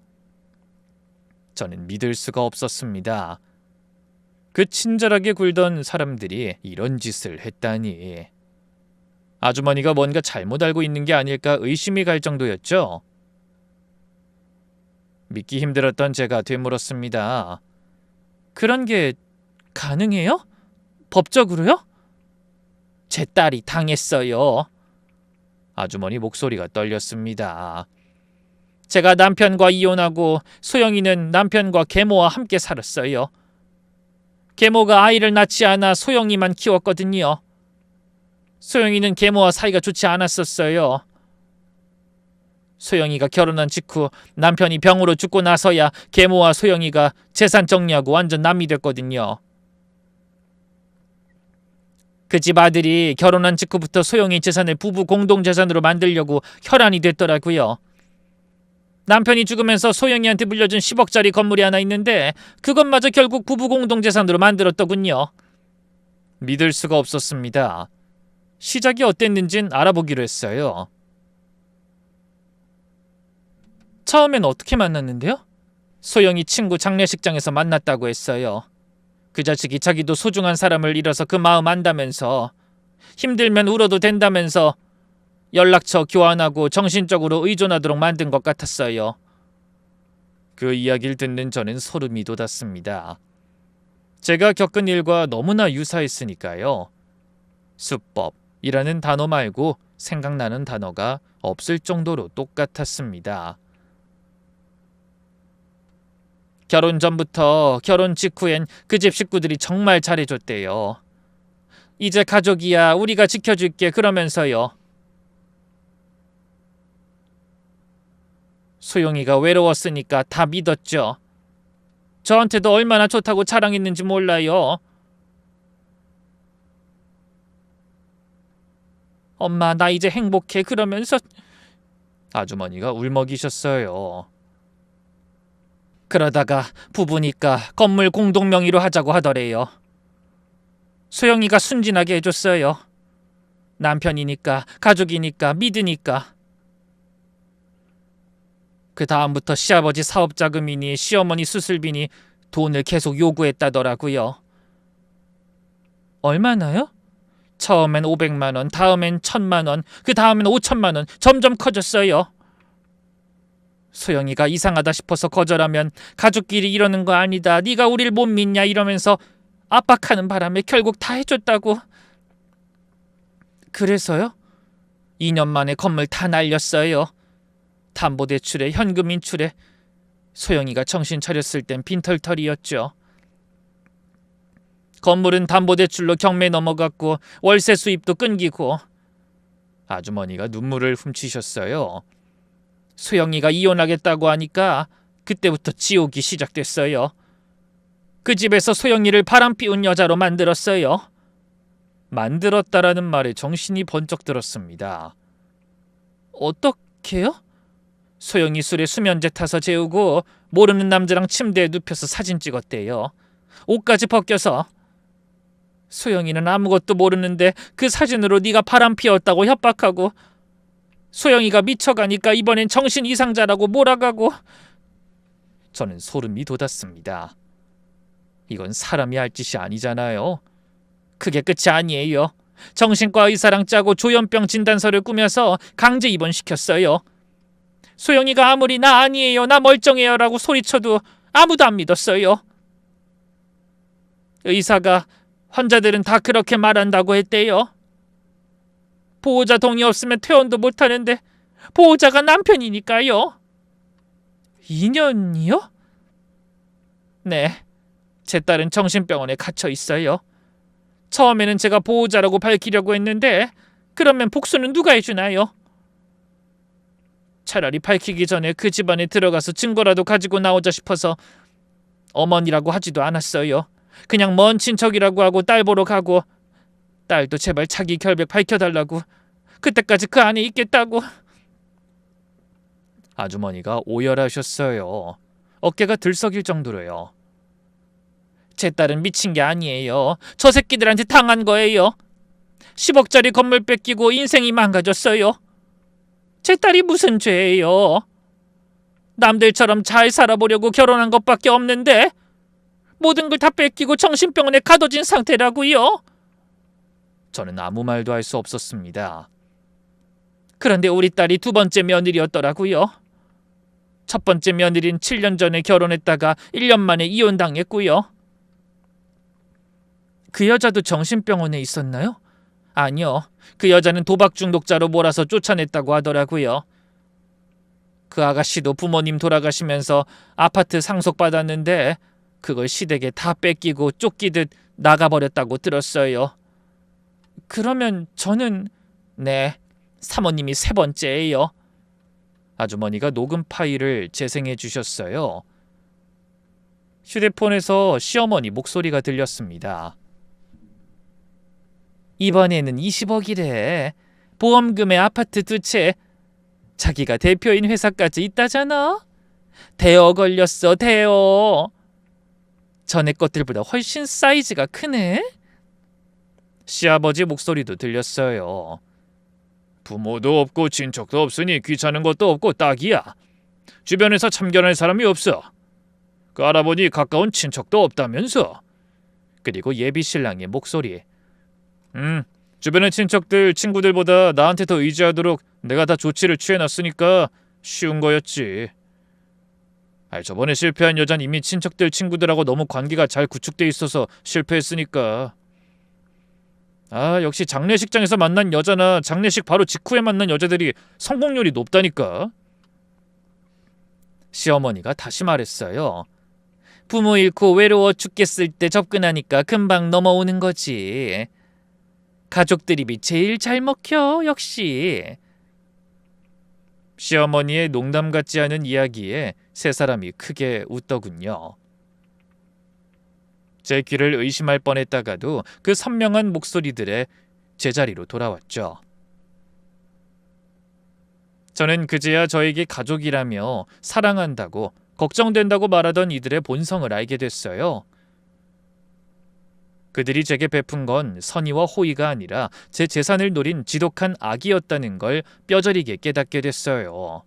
저는 믿을 수가 없었습니다. 그 친절하게 굴던 사람들이 이런 짓을 했다니. 아주머니가 뭔가 잘못 알고 있는 게 아닐까 의심이 갈 정도였죠. 믿기 힘들었던 제가 되물었습니다. 그런 게 가능해요? 법적으로요? 제 딸이 당했어요. 아주머니 목소리가 떨렸습니다. 제가 남편과 이혼하고 소영이는 남편과 계모와 함께 살았어요. 계모가 아이를 낳지 않아 소영이만 키웠거든요. 소영이는 계모와 사이가 좋지 않았었어요. 소영이가 결혼한 직후 남편이 병으로 죽고 나서야 계모와 소영이가 재산 정리하고 완전 남이 됐거든요. 그 집 아들이 결혼한 직후부터 소영이 재산을 부부 공동재산으로 만들려고 혈안이 됐더라고요. 남편이 죽으면서 소영이한테 물려준 10억짜리 건물이 하나 있는데 그것마저 결국 부부 공동재산으로 만들었더군요. 믿을 수가 없었습니다. 시작이 어땠는진 알아보기로 했어요. 처음엔 어떻게 만났는데요? 소영이 친구 장례식장에서 만났다고 했어요. 그 자식이 자기도 소중한 사람을 잃어서 그 마음 안다면서 힘들면 울어도 된다면서 연락처 교환하고 정신적으로 의존하도록 만든 것 같았어요. 그 이야기를 듣는 저는 소름이 돋았습니다. 제가 겪은 일과 너무나 유사했으니까요. 수법이라는 단어 말고 생각나는 단어가 없을 정도로 똑같았습니다. 결혼 전부터 결혼 직후엔 그 집 식구들이 정말 잘해줬대요. 이제 가족이야 우리가 지켜줄게 그러면서요. 소영이가 외로웠으니까 다 믿었죠. 저한테도 얼마나 좋다고 자랑했는지 몰라요. 엄마 나 이제 행복해 그러면서 아주머니가 울먹이셨어요. 그러다가 부부니까 건물 공동 명의로 하자고 하더래요. 소영이가 순진하게 해줬어요. 남편이니까 가족이니까 믿으니까. 그 다음부터 시아버지 사업자금이니 시어머니 수술비니 돈을 계속 요구했다더라고요. 얼마나요? 처음엔 500만 원, 다음엔 1000만 원, 그 다음엔 5천만 원 점점 커졌어요. 소영이가 이상하다 싶어서 거절하면 가족끼리 이러는 거 아니다. 네가 우릴 못 믿냐 이러면서 압박하는 바람에 결국 다 해줬다고. 그래서요? 2년 만에 건물 다 날렸어요. 담보대출에 현금 인출에. 소영이가 정신 차렸을 땐 빈털털이었죠. 건물은 담보대출로 경매 넘어갔고 월세 수입도 끊기고. 아주머니가 눈물을 훔치셨어요. 소영이가 이혼하겠다고 하니까 그때부터 지옥이 시작됐어요. 그 집에서 소영이를 바람 피운 여자로 만들었어요. 만들었다라는 말에 정신이 번쩍 들었습니다. 어떻게요? 소영이 술에 수면제 타서 재우고 모르는 남자랑 침대에 눕혀서 사진 찍었대요. 옷까지 벗겨서. 소영이는 아무것도 모르는데 그 사진으로 네가 바람 피웠다고 협박하고 소영이가 미쳐가니까 이번엔 정신 이상자라고 몰아가고. 저는 소름이 돋았습니다. 이건 사람이 할 짓이 아니잖아요. 그게 끝이 아니에요. 정신과 의사랑 짜고 조현병 진단서를 꾸며서 강제 입원시켰어요. 소영이가 아무리 나 아니에요, 나 멀쩡해요 라고 소리쳐도 아무도 안 믿었어요. 의사가 환자들은 다 그렇게 말한다고 했대요. 보호자 동의 없으면 퇴원도 못하는데 보호자가 남편이니까요. 2년이요? 네, 제 딸은 정신병원에 갇혀 있어요. 처음에는 제가 보호자라고 밝히려고 했는데 그러면 복수는 누가 해주나요? 차라리 밝히기 전에 그 집안에 들어가서 증거라도 가지고 나오자 싶어서 어머니라고 하지도 않았어요. 그냥 먼 친척이라고 하고 딸 보러 가고, 딸도 제발 자기 결백 밝혀달라고, 그때까지 그 안에 있겠다고. 아주머니가 오열하셨어요. 어깨가 들썩일 정도로요. 제 딸은 미친 게 아니에요. 저 새끼들한테 당한 거예요. 10억짜리 건물 뺏기고 인생이 망가졌어요. 제 딸이 무슨 죄예요? 남들처럼 잘 살아보려고 결혼한 것밖에 없는데 모든 걸 다 뺏기고 정신병원에 가둬진 상태라고요. 저는 아무 말도 할 수 없었습니다. 그런데 우리 딸이 두 번째 며느리였더라고요. 첫 번째 며느리는 7년 전에 결혼했다가 1년 만에 이혼당했고요. 그 여자도 정신병원에 있었나요? 아니요. 그 여자는 도박 중독자로 몰아서 쫓아냈다고 하더라고요. 그 아가씨도 부모님 돌아가시면서 아파트 상속받았는데 그걸 시댁에 다 뺏기고 쫓기듯 나가버렸다고 들었어요. 그러면 저는... 네, 사모님이 세 번째예요. 아주머니가 녹음 파일을 재생해 주셨어요. 휴대폰에서 시어머니 목소리가 들렸습니다. 이번에는 20억이래. 보험금에 아파트 2채. 자기가 대표인 회사까지 있다잖아. 대여 걸렸어, 대여. 전에 것들보다 훨씬 사이즈가 크네. 시아버지 목소리도 들렸어요. 부모도 없고 친척도 없으니 귀찮은 것도 없고 딱이야. 주변에서 참견할 사람이 없어. 그 알아보니 가까운 친척도 없다면서. 그리고 예비 신랑의 목소리. 주변의 친척들, 친구들보다 나한테 더 의지하도록 내가 다 조치를 취해놨으니까 쉬운 거였지. 저번에 실패한 여잔 이미 친척들, 친구들하고 너무 관계가 잘 구축돼 있어서 실패했으니까. 역시 장례식장에서 만난 여자나 장례식 바로 직후에 만난 여자들이 성공률이 높다니까. 시어머니가 다시 말했어요. 부모 잃고 외로워 죽겠을 때 접근하니까 금방 넘어오는 거지. 가족 드립이 제일 잘 먹혀, 역시. 시어머니의 농담 같지 않은 이야기에 세 사람이 크게 웃더군요. 제 귀를 의심할 뻔했다가도 그 선명한 목소리들에 제자리로 돌아왔죠. 저는 그제야 저에게 가족이라며 사랑한다고 걱정된다고 말하던 이들의 본성을 알게 됐어요. 그들이 제게 베푼 건 선의와 호의가 아니라 제 재산을 노린 지독한 악이었다는 걸 뼈저리게 깨닫게 됐어요.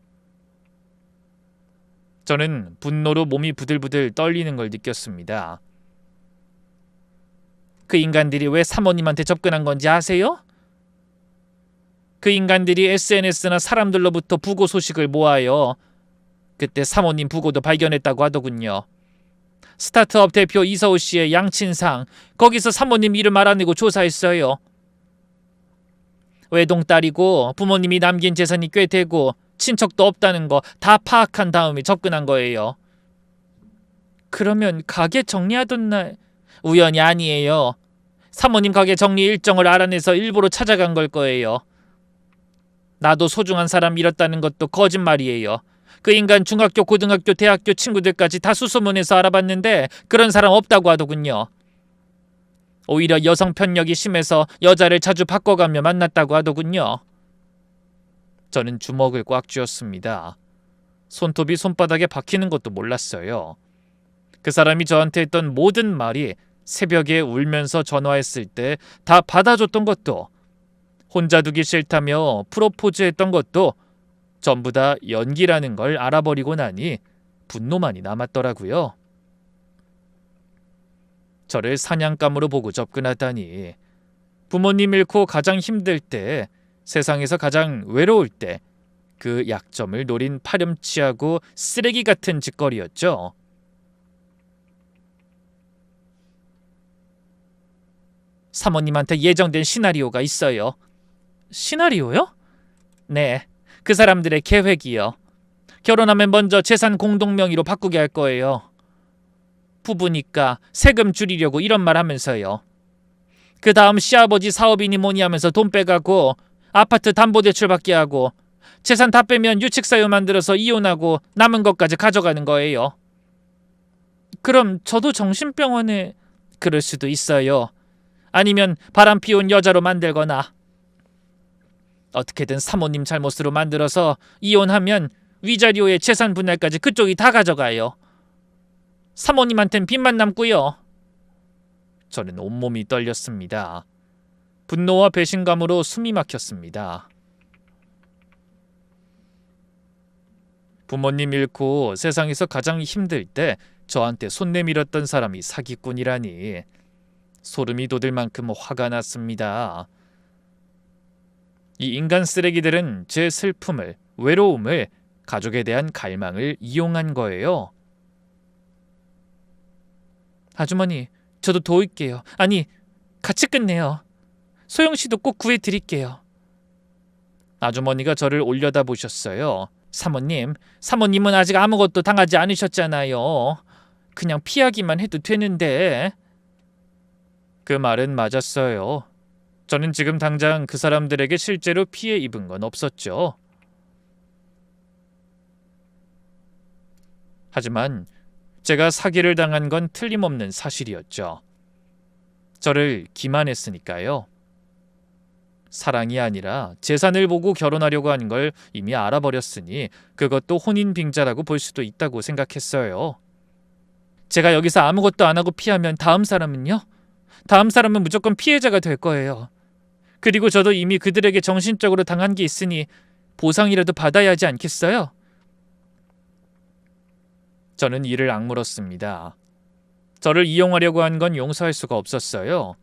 저는 분노로 몸이 부들부들 떨리는 걸 느꼈습니다. 그 인간들이 왜 사모님한테 접근한 건지 아세요? 그 인간들이 SNS나 사람들로부터 부고 소식을 모아요. 그때 사모님 부고도 발견했다고 하더군요. 스타트업 대표 이서우 씨의 양친상, 거기서 사모님 이름 알아내고 조사했어요. 외동딸이고 부모님이 남긴 재산이 꽤 되고 친척도 없다는 거 다 파악한 다음에 접근한 거예요. 그러면 가게 정리하던 날... 우연이 아니에요. 사모님 가게 정리 일정을 알아내서 일부러 찾아간 걸 거예요. 나도 소중한 사람 잃었다는 것도 거짓말이에요. 그 인간 중학교, 고등학교, 대학교 친구들까지 다 수소문해서 알아봤는데 그런 사람 없다고 하더군요. 오히려 여성 편력이 심해서 여자를 자주 바꿔가며 만났다고 하더군요. 저는 주먹을 꽉 쥐었습니다. 손톱이 손바닥에 박히는 것도 몰랐어요. 그 사람이 저한테 했던 모든 말이 새벽에 울면서 전화했을 때 다 받아줬던 것도, 혼자 두기 싫다며 프로포즈했던 것도 전부 다 연기라는 걸 알아버리고 나니 분노만이 남았더라고요. 저를 사냥감으로 보고 접근하다니. 부모님 잃고 가장 힘들 때, 세상에서 가장 외로울 때 그 약점을 노린 파렴치하고 쓰레기 같은 짓거리였죠. 사모님한테 예정된 시나리오가 있어요. 시나리오요? 네, 그 사람들의 계획이요. 결혼하면 먼저 재산 공동 명의로 바꾸게 할 거예요. 부부니까 세금 줄이려고 이런 말 하면서요. 그 다음 시아버지 사업이니 뭐니 하면서 돈 빼가고 아파트 담보대출 받게 하고 재산 다 빼면 유책사유 만들어서 이혼하고 남은 것까지 가져가는 거예요. 그럼 저도 정신병원에... 그럴 수도 있어요. 아니면 바람 피운 여자로 만들거나 어떻게든 사모님 잘못으로 만들어서 이혼하면 위자료에 재산 분할까지 그쪽이 다 가져가요. 사모님한텐 빚만 남고요. 저는 온몸이 떨렸습니다. 분노와 배신감으로 숨이 막혔습니다. 부모님 잃고 세상에서 가장 힘들 때 저한테 손 내밀었던 사람이 사기꾼이라니 소름이 돋을 만큼 화가 났습니다. 이 인간 쓰레기들은 제 슬픔을, 외로움을, 가족에 대한 갈망을 이용한 거예요. 아주머니, 저도 도울게요. 아니, 같이 끝내요. 소영씨도 꼭 구해드릴게요. 아주머니가 저를 올려다보셨어요. 사모님은 아직 아무것도 당하지 않으셨잖아요. 그냥 피하기만 해도 되는데. 그 말은 맞았어요. 저는 지금 당장 그 사람들에게 실제로 피해 입은 건 없었죠. 하지만 제가 사기를 당한 건 틀림없는 사실이었죠. 저를 기만했으니까요. 사랑이 아니라 재산을 보고 결혼하려고 한 걸 이미 알아버렸으니 그것도 혼인빙자라고 볼 수도 있다고 생각했어요. 제가 여기서 아무것도 안 하고 피하면 다음 사람은요? 다음 사람은 무조건 피해자가 될 거예요. 그리고 저도 이미 그들에게 정신적으로 당한 게 있으니 보상이라도 받아야 하지 않겠어요? 저는 이를 악물었습니다. 저를 이용하려고 한 건 용서할 수가 없었어요.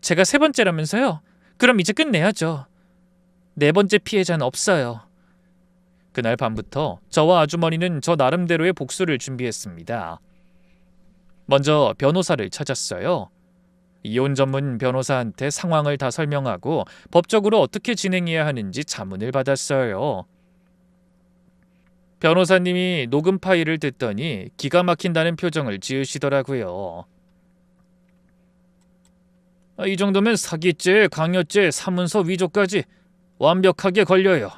제가 세 번째라면서요? 그럼 이제 끝내야죠. 네 번째 피해자는 없어요. 그날 밤부터 저와 아주머니는 저 나름대로의 복수를 준비했습니다. 먼저 변호사를 찾았어요. 이혼 전문 변호사한테 상황을 다 설명하고 법적으로 어떻게 진행해야 하는지 자문을 받았어요. 변호사님이 녹음 파일을 듣더니 기가 막힌다는 표정을 지으시더라고요. 이 정도면 사기죄, 강요죄, 사문서 위조까지 완벽하게 걸려요.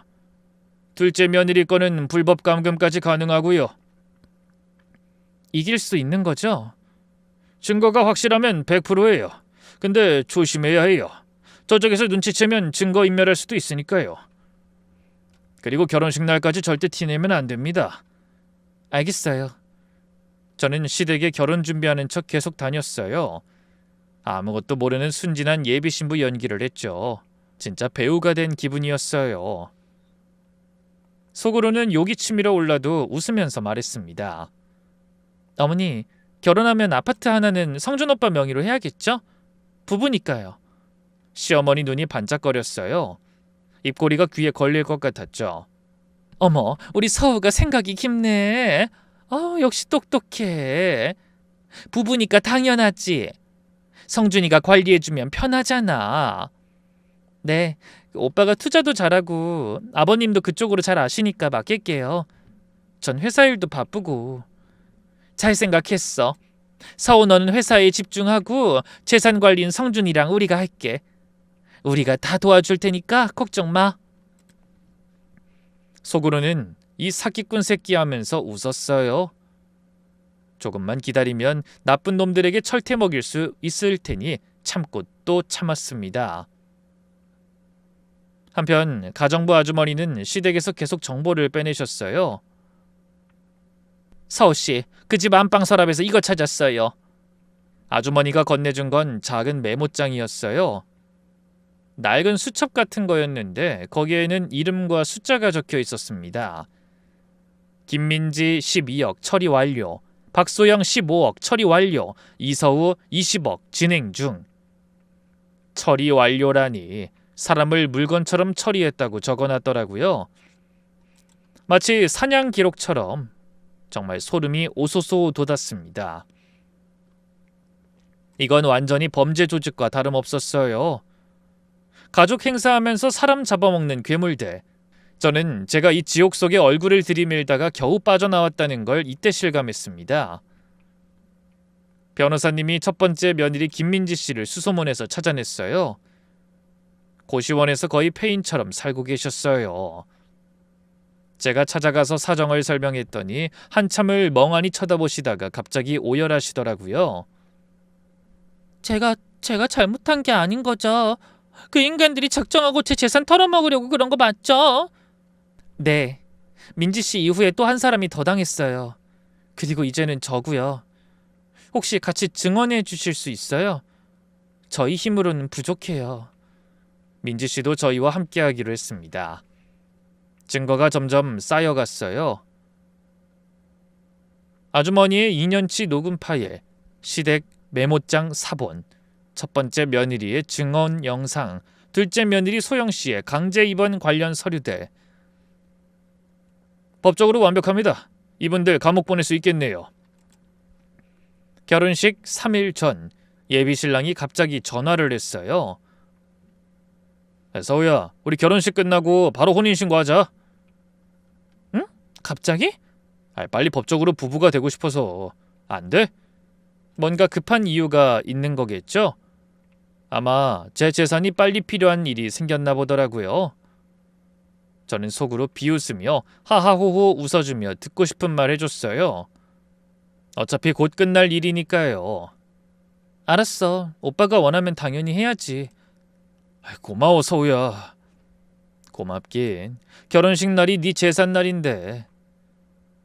둘째 며느리 건은 불법 감금까지 가능하고요. 이길 수 있는 거죠? 증거가 확실하면 100%예요. 근데 조심해야 해요. 저쪽에서 눈치채면 증거 인멸할 수도 있으니까요. 그리고 결혼식 날까지 절대 티내면 안 됩니다. 알겠어요. 저는 시댁에 결혼 준비하는 척 계속 다녔어요. 아무것도 모르는 순진한 예비신부 연기를 했죠. 진짜 배우가 된 기분이었어요. 속으로는 욕이 치밀어 올라도 웃으면서 말했습니다. 어머니, 결혼하면 아파트 하나는 성준 오빠 명의로 해야겠죠? 부부니까요. 시어머니 눈이 반짝거렸어요. 입꼬리가 귀에 걸릴 것 같았죠. 어머, 우리 서우가 생각이 깊네. 역시 똑똑해. 부부니까 당연하지. 성준이가 관리해주면 편하잖아. 네, 오빠가 투자도 잘하고 아버님도 그쪽으로 잘 아시니까 맡길게요. 전 회사 일도 바쁘고. 잘 생각했어. 서우 너는 회사에 집중하고 재산 관리는 성준이랑 우리가 할게. 우리가 다 도와줄 테니까 걱정 마. 속으로는 이 사기꾼 새끼 하면서 웃었어요. 조금만 기다리면 나쁜 놈들에게 철퇴 먹일 수 있을 테니 참고 또 참았습니다. 한편 가정부 아주머니는 시댁에서 계속 정보를 빼내셨어요. 서우씨, 그 집 안방 서랍에서 이거 찾았어요. 아주머니가 건네준 건 작은 메모장이었어요. 낡은 수첩 같은 거였는데 거기에는 이름과 숫자가 적혀 있었습니다. 김민지 12억 처리 완료, 박소영 15억 처리 완료, 이서우 20억 진행 중. 처리 완료라니 사람을 물건처럼 처리했다고 적어놨더라고요. 마치 사냥 기록처럼. 정말 소름이 오소소 돋았습니다. 이건 완전히 범죄 조직과 다름없었어요. 가족 행사하면서 사람 잡아먹는 괴물들. 저는 제가 이 지옥 속에 얼굴을 들이밀다가 겨우 빠져나왔다는 걸 이때 실감했습니다. 변호사님이 첫 번째 며느리 김민지 씨를 수소문해서 찾아냈어요. 고시원에서 거의 폐인처럼 살고 계셨어요. 제가 찾아가서 사정을 설명했더니 한참을 멍하니 쳐다보시다가 갑자기 오열하시더라고요. 제가 잘못한 게 아닌 거죠. 그 인간들이 작정하고 제 재산 털어먹으려고 그런 거 맞죠? 네. 민지 씨 이후에 또 한 사람이 더 당했어요. 그리고 이제는 저고요. 혹시 같이 증언해 주실 수 있어요? 저희 힘으로는 부족해요. 민지 씨도 저희와 함께 하기로 했습니다. 증거가 점점 쌓여갔어요. 아주머니의 2년치 녹음 파일, 시댁 메모장 사본, 첫 번째 며느리의 증언 영상, 둘째 며느리 소영씨의 강제 입원 관련 서류들. 법적으로 완벽합니다. 이분들 감옥 보낼 수 있겠네요. 결혼식 3일 전 예비신랑이 갑자기 전화를 했어요. 서우야, 우리 결혼식 끝나고 바로 혼인신고하자. 응? 갑자기? 빨리 법적으로 부부가 되고 싶어서. 안 돼? 뭔가 급한 이유가 있는 거겠죠? 아마 제 재산이 빨리 필요한 일이 생겼나 보더라고요. 저는 속으로 비웃으며 하하호호 웃어주며 듣고 싶은 말 해줬어요. 어차피 곧 끝날 일이니까요. 알았어. 오빠가 원하면 당연히 해야지. 고마워 서우야. 고맙긴. 결혼식 날이 네 재산 날인데.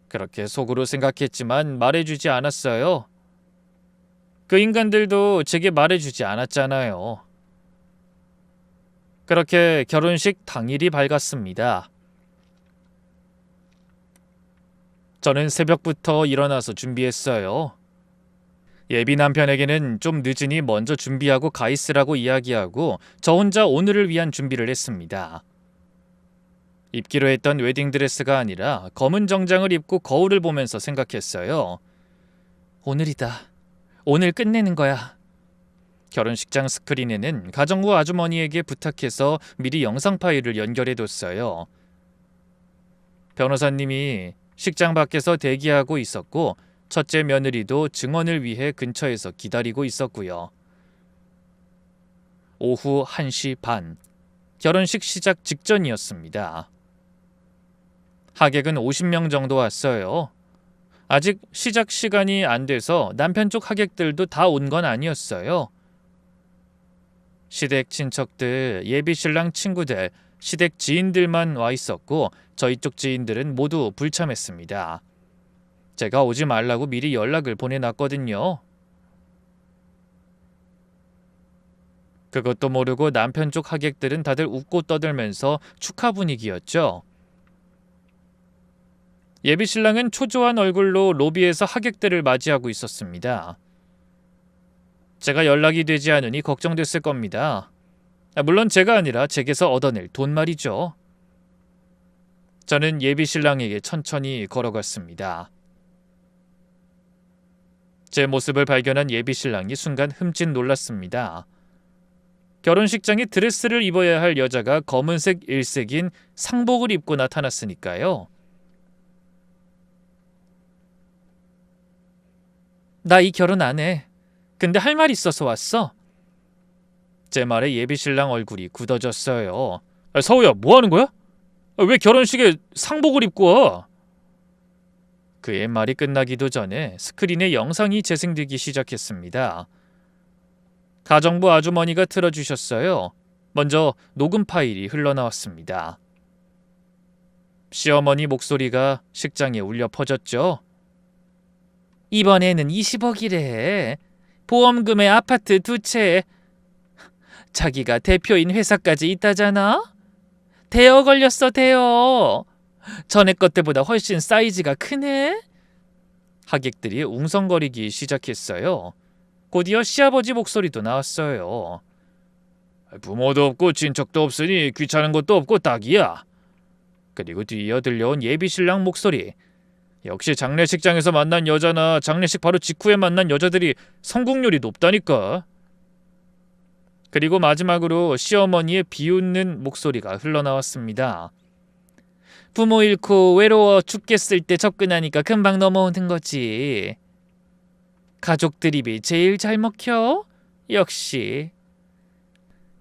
그렇게 속으로 생각했지만 말해주지 않았어요. 그 인간들도 제게 말해주지 않았잖아요. 그렇게 결혼식 당일이 밝았습니다. 저는 새벽부터 일어나서 준비했어요. 예비 남편에게는 좀 늦으니 먼저 준비하고 가 있으라고 이야기하고 저 혼자 오늘을 위한 준비를 했습니다. 입기로 했던 웨딩드레스가 아니라 검은 정장을 입고 거울을 보면서 생각했어요. 오늘이다. 오늘 끝내는 거야. 결혼식장 스크린에는 가정부 아주머니에게 부탁해서 미리 영상 파일을 연결해뒀어요. 변호사님이 식장 밖에서 대기하고 있었고 첫째 며느리도 증언을 위해 근처에서 기다리고 있었고요. 오후 1시 반, 결혼식 시작 직전이었습니다. 하객은 50명 정도 왔어요. 아직 시작 시간이 안 돼서 남편 쪽 하객들도 다 온 건 아니었어요. 시댁 친척들, 예비신랑 친구들, 시댁 지인들만 와 있었고 저희 쪽 지인들은 모두 불참했습니다. 제가 오지 말라고 미리 연락을 보내놨거든요. 그것도 모르고 남편 쪽 하객들은 다들 웃고 떠들면서 축하 분위기였죠. 예비신랑은 초조한 얼굴로 로비에서 하객들을 맞이하고 있었습니다. 제가 연락이 되지 않으니 걱정됐을 겁니다. 물론 제가 아니라 제게서 얻어낼 돈 말이죠. 저는 예비신랑에게 천천히 걸어갔습니다. 제 모습을 발견한 예비신랑이 순간 흠칫 놀랐습니다. 결혼식장에 드레스를 입어야 할 여자가 검은색 일색인 상복을 입고 나타났으니까요. 나 이 결혼 안 해. 근데 할 말 있어서 왔어. 제 말에 예비신랑 얼굴이 굳어졌어요. 서우야, 뭐 하는 거야? 왜 결혼식에 상복을 입고 와? 그의 말이 끝나기도 전에 스크린에 영상이 재생되기 시작했습니다. 가정부 아주머니가 틀어주셨어요. 먼저 녹음 파일이 흘러나왔습니다. 시어머니 목소리가 식장에 울려 퍼졌죠. 이번에는 20억이래. 보험금에 아파트 2채. 자기가 대표인 회사까지 있다잖아. 대여 걸렸어, 대여. 전에 것 때보다 훨씬 사이즈가 크네. 하객들이 웅성거리기 시작했어요. 곧이어 시아버지 목소리도 나왔어요. 부모도 없고 친척도 없으니 귀찮은 것도 없고 딱이야. 그리고 뒤이어 들려온 예비신랑 목소리. 역시 장례식장에서 만난 여자나 장례식 바로 직후에 만난 여자들이 성공률이 높다니까. 그리고 마지막으로 시어머니의 비웃는 목소리가 흘러나왔습니다. 부모 잃고 외로워 죽겠을 때 접근하니까 금방 넘어오는 거지. 가족 드립이 제일 잘 먹혀? 역시.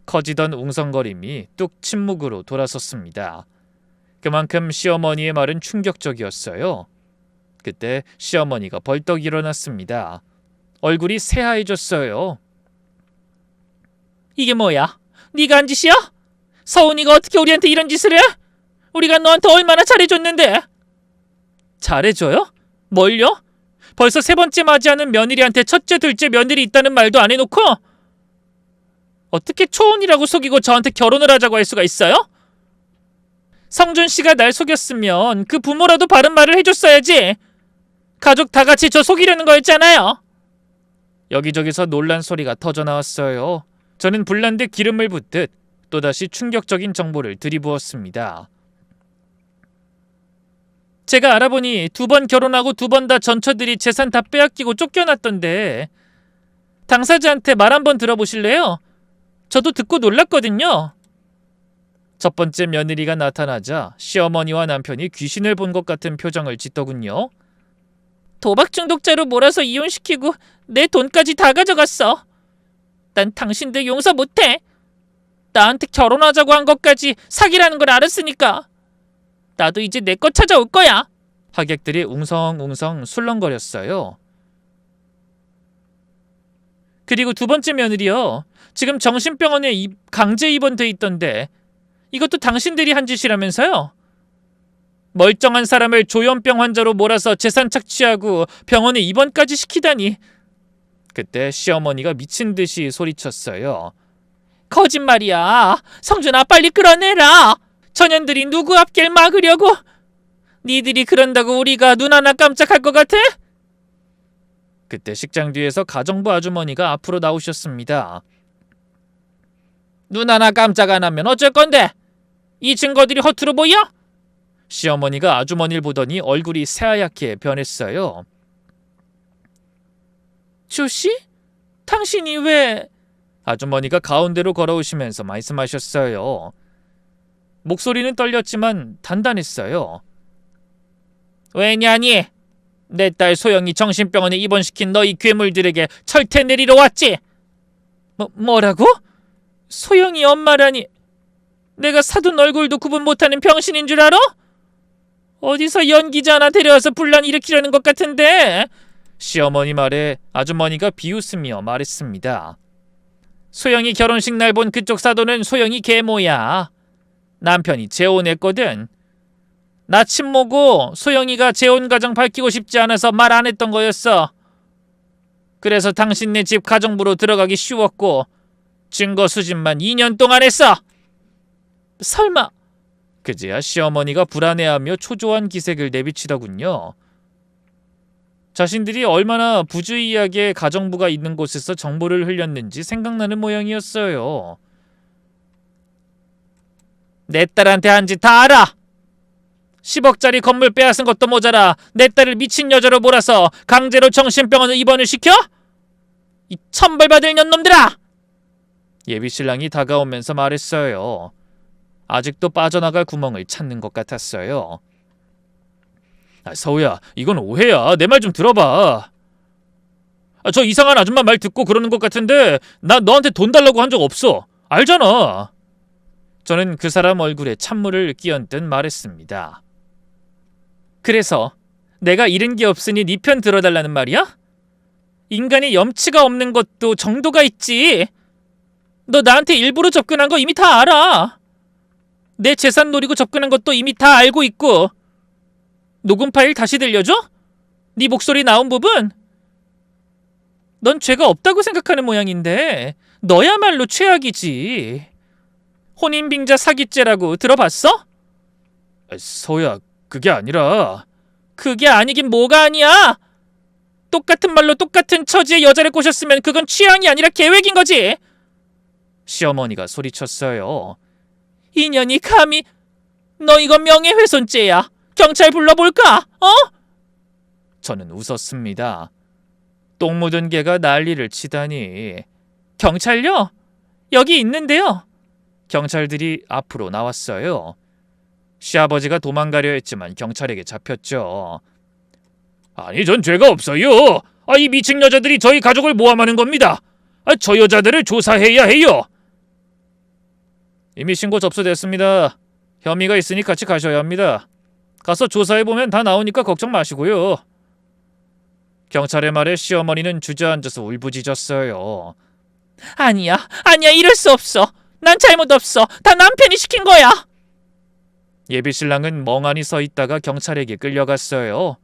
커지던 웅성거림이 뚝 침묵으로 돌아섰습니다. 그만큼 시어머니의 말은 충격적이었어요. 그때 시어머니가 벌떡 일어났습니다. 얼굴이 새하얘졌어요. 이게 뭐야? 네가 한 짓이야? 서운이가 어떻게 우리한테 이런 짓을 해? 우리가 너한테 얼마나 잘해줬는데. 잘해줘요? 뭘요? 벌써 3번째 맞이하는 며느리한테 첫째, 둘째 며느리 있다는 말도 안 해놓고 어떻게 초혼이라고 속이고 저한테 결혼을 하자고 할 수가 있어요? 성준 씨가 날 속였으면 그 부모라도 바른 말을 해줬어야지. 가족 다 같이 저 속이려는 거였잖아요. 여기저기서 놀란 소리가 터져나왔어요. 저는 불난 데 기름을 붓듯 또다시 충격적인 정보를 들이부었습니다. 제가 알아보니 2번 결혼하고 2번 다 전처들이 재산 다 빼앗기고 쫓겨났던데 당사자한테 말 한번 들어보실래요? 저도 듣고 놀랐거든요. 첫 번째 며느리가 나타나자 시어머니와 남편이 귀신을 본 것 같은 표정을 짓더군요. 도박 중독자로 몰아서 이혼시키고 내 돈까지 다 가져갔어. 난 당신들 용서 못해. 나한테 결혼하자고 한 것까지 사기라는 걸 알았으니까. 나도 이제 내 거 찾아올 거야. 하객들이 웅성웅성 술렁거렸어요. 그리고 2번째 며느리요. 지금 정신병원에 강제 입원돼 있던데 이것도 당신들이 한 짓이라면서요? 멀쩡한 사람을 조현병 환자로 몰아서 재산 착취하고 병원에 입원까지 시키다니. 그때 시어머니가 미친 듯이 소리쳤어요. 거짓말이야. 성준아, 빨리 끌어내라. 전현들이 누구 앞길 막으려고? 니들이 그런다고 우리가 눈 하나 깜짝할 것 같아? 그때 식장 뒤에서 가정부 아주머니가 앞으로 나오셨습니다. 눈 하나 깜짝 안 하면 어쩔 건데? 이 증거들이 허투루 보여? 시어머니가 아주머니를 보더니 얼굴이 새하얗게 변했어요. 조씨? 당신이 왜... 아주머니가 가운데로 걸어오시면서 말씀하셨어요. 목소리는 떨렸지만 단단했어요. 왜냐니? 내 딸 소영이 정신병원에 입원시킨 너희 괴물들에게 철퇴 내리러 왔지? 뭐라고? 소영이 엄마라니... 내가 사돈 얼굴도 구분 못하는 병신인 줄 알아? 어디서 연기자 하나 데려와서 분란 일으키려는 것 같은데? 시어머니 말에 아주머니가 비웃으며 말했습니다. 소영이 결혼식 날 본 그쪽 사돈은 소영이 계모야. 남편이 재혼했거든. 나 친모고 소영이가 재혼 가정 밝히고 싶지 않아서 말 안 했던 거였어. 그래서 당신네 집 가정부로 들어가기 쉬웠고 증거 수집만 2년 동안 했어. 설마... 그제야 시어머니가 불안해하며 초조한 기색을 내비치더군요. 자신들이 얼마나 부주의하게 가정부가 있는 곳에서 정보를 흘렸는지 생각나는 모양이었어요. 내 딸한테 한 짓 다 알아. 10억짜리 건물 빼앗은 것도 모자라 내 딸을 미친 여자로 몰아서 강제로 정신병원에 입원을 시켜? 이 천벌받을 년놈들아! 예비신랑이 다가오면서 말했어요. 아직도 빠져나갈 구멍을 찾는 것 같았어요. 서우야, 이건 오해야. 내 말 좀 들어봐. 저 이상한 아줌마 말 듣고 그러는 것 같은데 나 너한테 돈 달라고 한 적 없어. 알잖아. 저는 그 사람 얼굴에 찬물을 끼얹듯 말했습니다. 그래서 내가 잃은 게 없으니 네 편 들어달라는 말이야? 인간이 염치가 없는 것도 정도가 있지. 너 나한테 일부러 접근한 거 이미 다 알아. 내 재산 노리고 접근한 것도 이미 다 알고 있고. 녹음 파일 다시 들려줘? 네 목소리 나온 부분? 넌 죄가 없다고 생각하는 모양인데 너야말로 최악이지. 혼인빙자 사기죄라고 들어봤어? 서우야, 그게 아니라... 그게 아니긴 뭐가 아니야? 똑같은 말로 똑같은 처지의 여자를 꼬셨으면 그건 취향이 아니라 계획인 거지. 시어머니가 소리쳤어요. 이년이 감히... 너 이거 명예훼손죄야. 경찰 불러볼까? 어? 저는 웃었습니다. 똥 묻은 개가 난리를 치다니. 경찰요? 여기 있는데요. 경찰들이 앞으로 나왔어요. 시아버지가 도망가려 했지만 경찰에게 잡혔죠. 아니, 전 죄가 없어요. 이 미친 여자들이 저희 가족을 모함하는 겁니다. 저 여자들을 조사해야 해요. 이미 신고 접수됐습니다. 혐의가 있으니 같이 가셔야 합니다. 가서 조사해보면 다 나오니까 걱정 마시고요. 경찰의 말에 시어머니는 주저앉아서 울부짖었어요. 아니야, 이럴 수 없어. 난 잘못 없어. 다 남편이 시킨 거야. 예비신랑은 멍하니 서 있다가 경찰에게 끌려갔어요.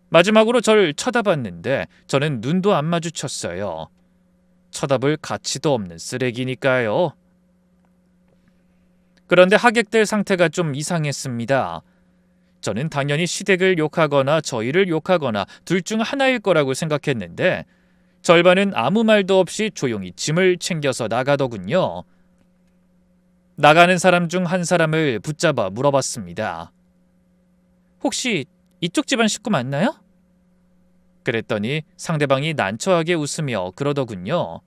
마지막으로 절 쳐다봤는데 저는 눈도 안 마주쳤어요. 쳐다볼 가치도 없는 쓰레기니까요. 그런데 하객들 상태가 좀 이상했습니다. 저는 당연히 시댁을 욕하거나 저희를 욕하거나 둘 중 하나일 거라고 생각했는데 절반은 아무 말도 없이 조용히 짐을 챙겨서 나가더군요. 나가는 사람 중 한 사람을 붙잡아 물어봤습니다. 혹시 이쪽 집안 식구 맞나요? 그랬더니 상대방이 난처하게 웃으며 그러더군요.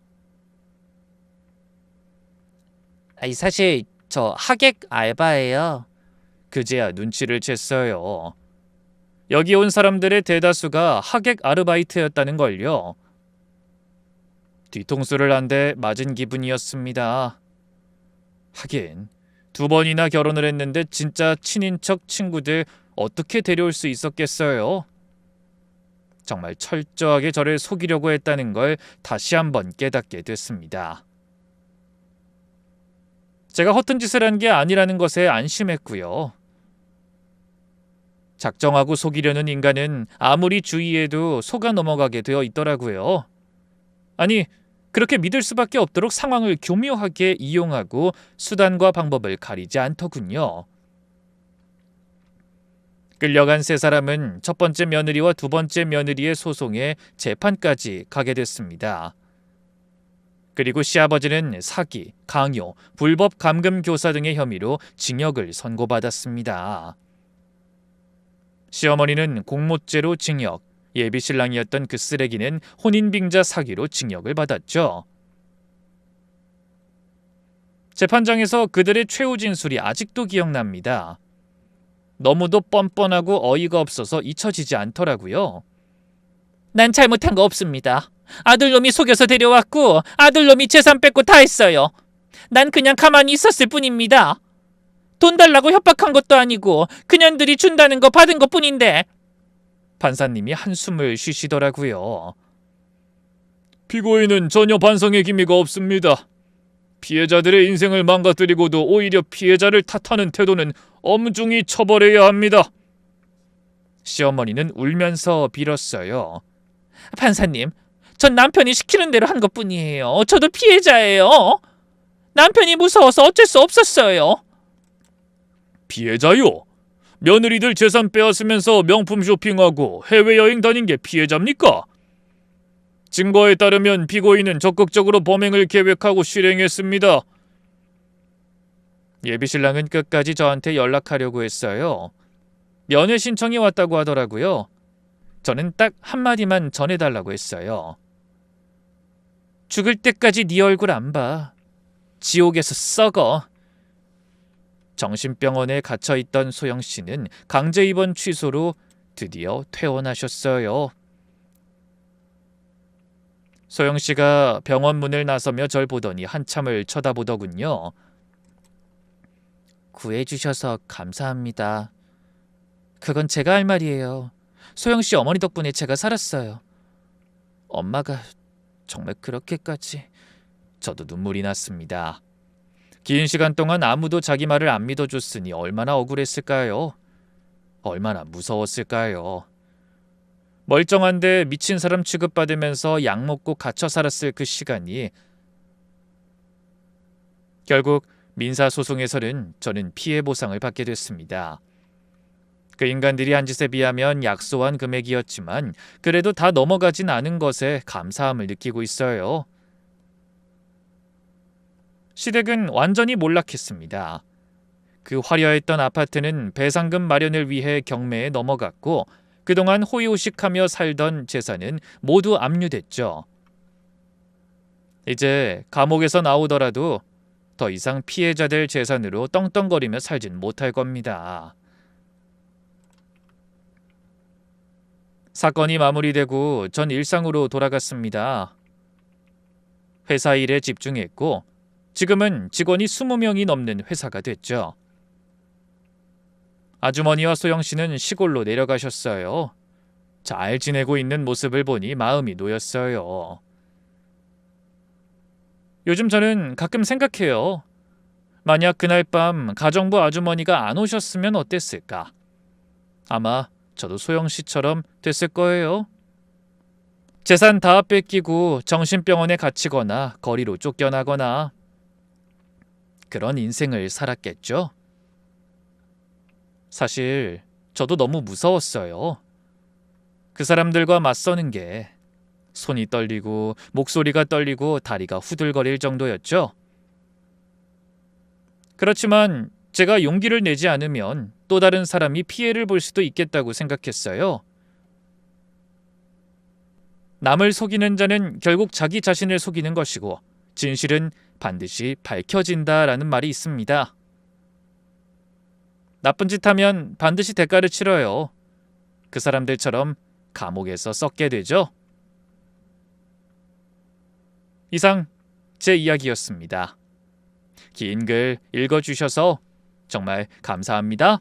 사실 저 하객 알바예요. 그제야 눈치를 챘어요. 여기 온 사람들의 대다수가 하객 아르바이트였다는 걸요. 뒤통수를 한 대 맞은 기분이었습니다. 하긴 2번이나 결혼을 했는데 진짜 친인척 친구들 어떻게 데려올 수 있었겠어요? 정말 철저하게 저를 속이려고 했다는 걸 다시 한번 깨닫게 됐습니다. 제가 허튼 짓을 한 게 아니라는 것에 안심했고요. 작정하고 속이려는 인간은 아무리 주의해도 속아 넘어가게 되어 있더라고요. 아니, 그렇게 믿을 수밖에 없도록 상황을 교묘하게 이용하고 수단과 방법을 가리지 않더군요. 끌려간 3사람은 첫 번째 며느리와 2번째 며느리의 소송에 재판까지 가게 됐습니다. 그리고 시아버지는 사기, 강요, 불법 감금 교사 등의 혐의로 징역을 선고받았습니다. 시어머니는 공모죄로 징역, 예비신랑이었던 그 쓰레기는 혼인빙자 사기로 징역을 받았죠. 재판장에서 그들의 최후 진술이 아직도 기억납니다. 너무도 뻔뻔하고 어이가 없어서 잊혀지지 않더라고요. 난 잘못한 거 없습니다. 아들놈이 속여서 데려왔고 아들놈이 재산 뺏고 다 했어요. 난 그냥 가만히 있었을 뿐입니다. 돈 달라고 협박한 것도 아니고 그년들이 준다는 거 받은 것뿐인데. 판사님이 한숨을 쉬시더라고요. 피고인은 전혀 반성의 기미가 없습니다. 피해자들의 인생을 망가뜨리고도 오히려 피해자를 탓하는 태도는 엄중히 처벌해야 합니다. 시어머니는 울면서 빌었어요. 판사님, 전 남편이 시키는 대로 한 것뿐이에요. 저도 피해자예요. 남편이 무서워서 어쩔 수 없었어요. 피해자요? 며느리들 재산 빼앗으면서 명품 쇼핑하고 해외여행 다닌 게 피해자입니까? 증거에 따르면 피고인은 적극적으로 범행을 계획하고 실행했습니다. 예비신랑은 끝까지 저한테 연락하려고 했어요. 면회 신청이 왔다고 하더라고요. 저는 딱 한마디만 전해달라고 했어요. 죽을 때까지 네 얼굴 안 봐. 지옥에서 썩어. 정신병원에 갇혀있던 소영씨는 강제 입원 취소로 드디어 퇴원하셨어요. 소영씨가 병원 문을 나서며 절 보더니 한참을 쳐다보더군요. 구해주셔서 감사합니다. 그건 제가 할 말이에요. 소영씨 어머니 덕분에 제가 살았어요. 엄마가 정말 그렇게까지... 저도 눈물이 났습니다. 긴 시간 동안 아무도 자기 말을 안 믿어줬으니 얼마나 억울했을까요? 얼마나 무서웠을까요? 멀쩡한데 미친 사람 취급받으면서 약 먹고 갇혀 살았을 그 시간이. 결국 민사소송에서는 저는 피해 보상을 받게 됐습니다. 그 인간들이 한 짓에 비하면 약소한 금액이었지만 그래도 다 넘어가진 않은 것에 감사함을 느끼고 있어요. 시댁은 완전히 몰락했습니다. 그 화려했던 아파트는 배상금 마련을 위해 경매에 넘어갔고 그동안 호의호식하며 살던 재산은 모두 압류됐죠. 이제 감옥에서 나오더라도 더 이상 피해자들 재산으로 떵떵거리며 살진 못할 겁니다. 사건이 마무리되고 전 일상으로 돌아갔습니다. 회사 일에 집중했고 지금은 직원이 20명이 넘는 회사가 됐죠. 아주머니와 소영 씨는 시골로 내려가셨어요. 잘 지내고 있는 모습을 보니 마음이 놓였어요. 요즘 저는 가끔 생각해요. 만약 그날 밤 가정부 아주머니가 안 오셨으면 어땠을까? 아마 저도 소영 씨처럼 됐을 거예요. 재산 다 뺏기고 정신병원에 갇히거나 거리로 쫓겨나거나 그런 인생을 살았겠죠. 사실 저도 너무 무서웠어요. 그 사람들과 맞서는 게 손이 떨리고 목소리가 떨리고 다리가 후들거릴 정도였죠. 그렇지만 제가 용기를 내지 않으면 또 다른 사람이 피해를 볼 수도 있겠다고 생각했어요. 남을 속이는 자는 결국 자기 자신을 속이는 것이고 진실은 반드시 밝혀진다라는 말이 있습니다. 나쁜 짓 하면 반드시 대가를 치러요. 그 사람들처럼 감옥에서 썩게 되죠. 이상 제 이야기였습니다. 긴 글 읽어주셔서 정말 감사합니다.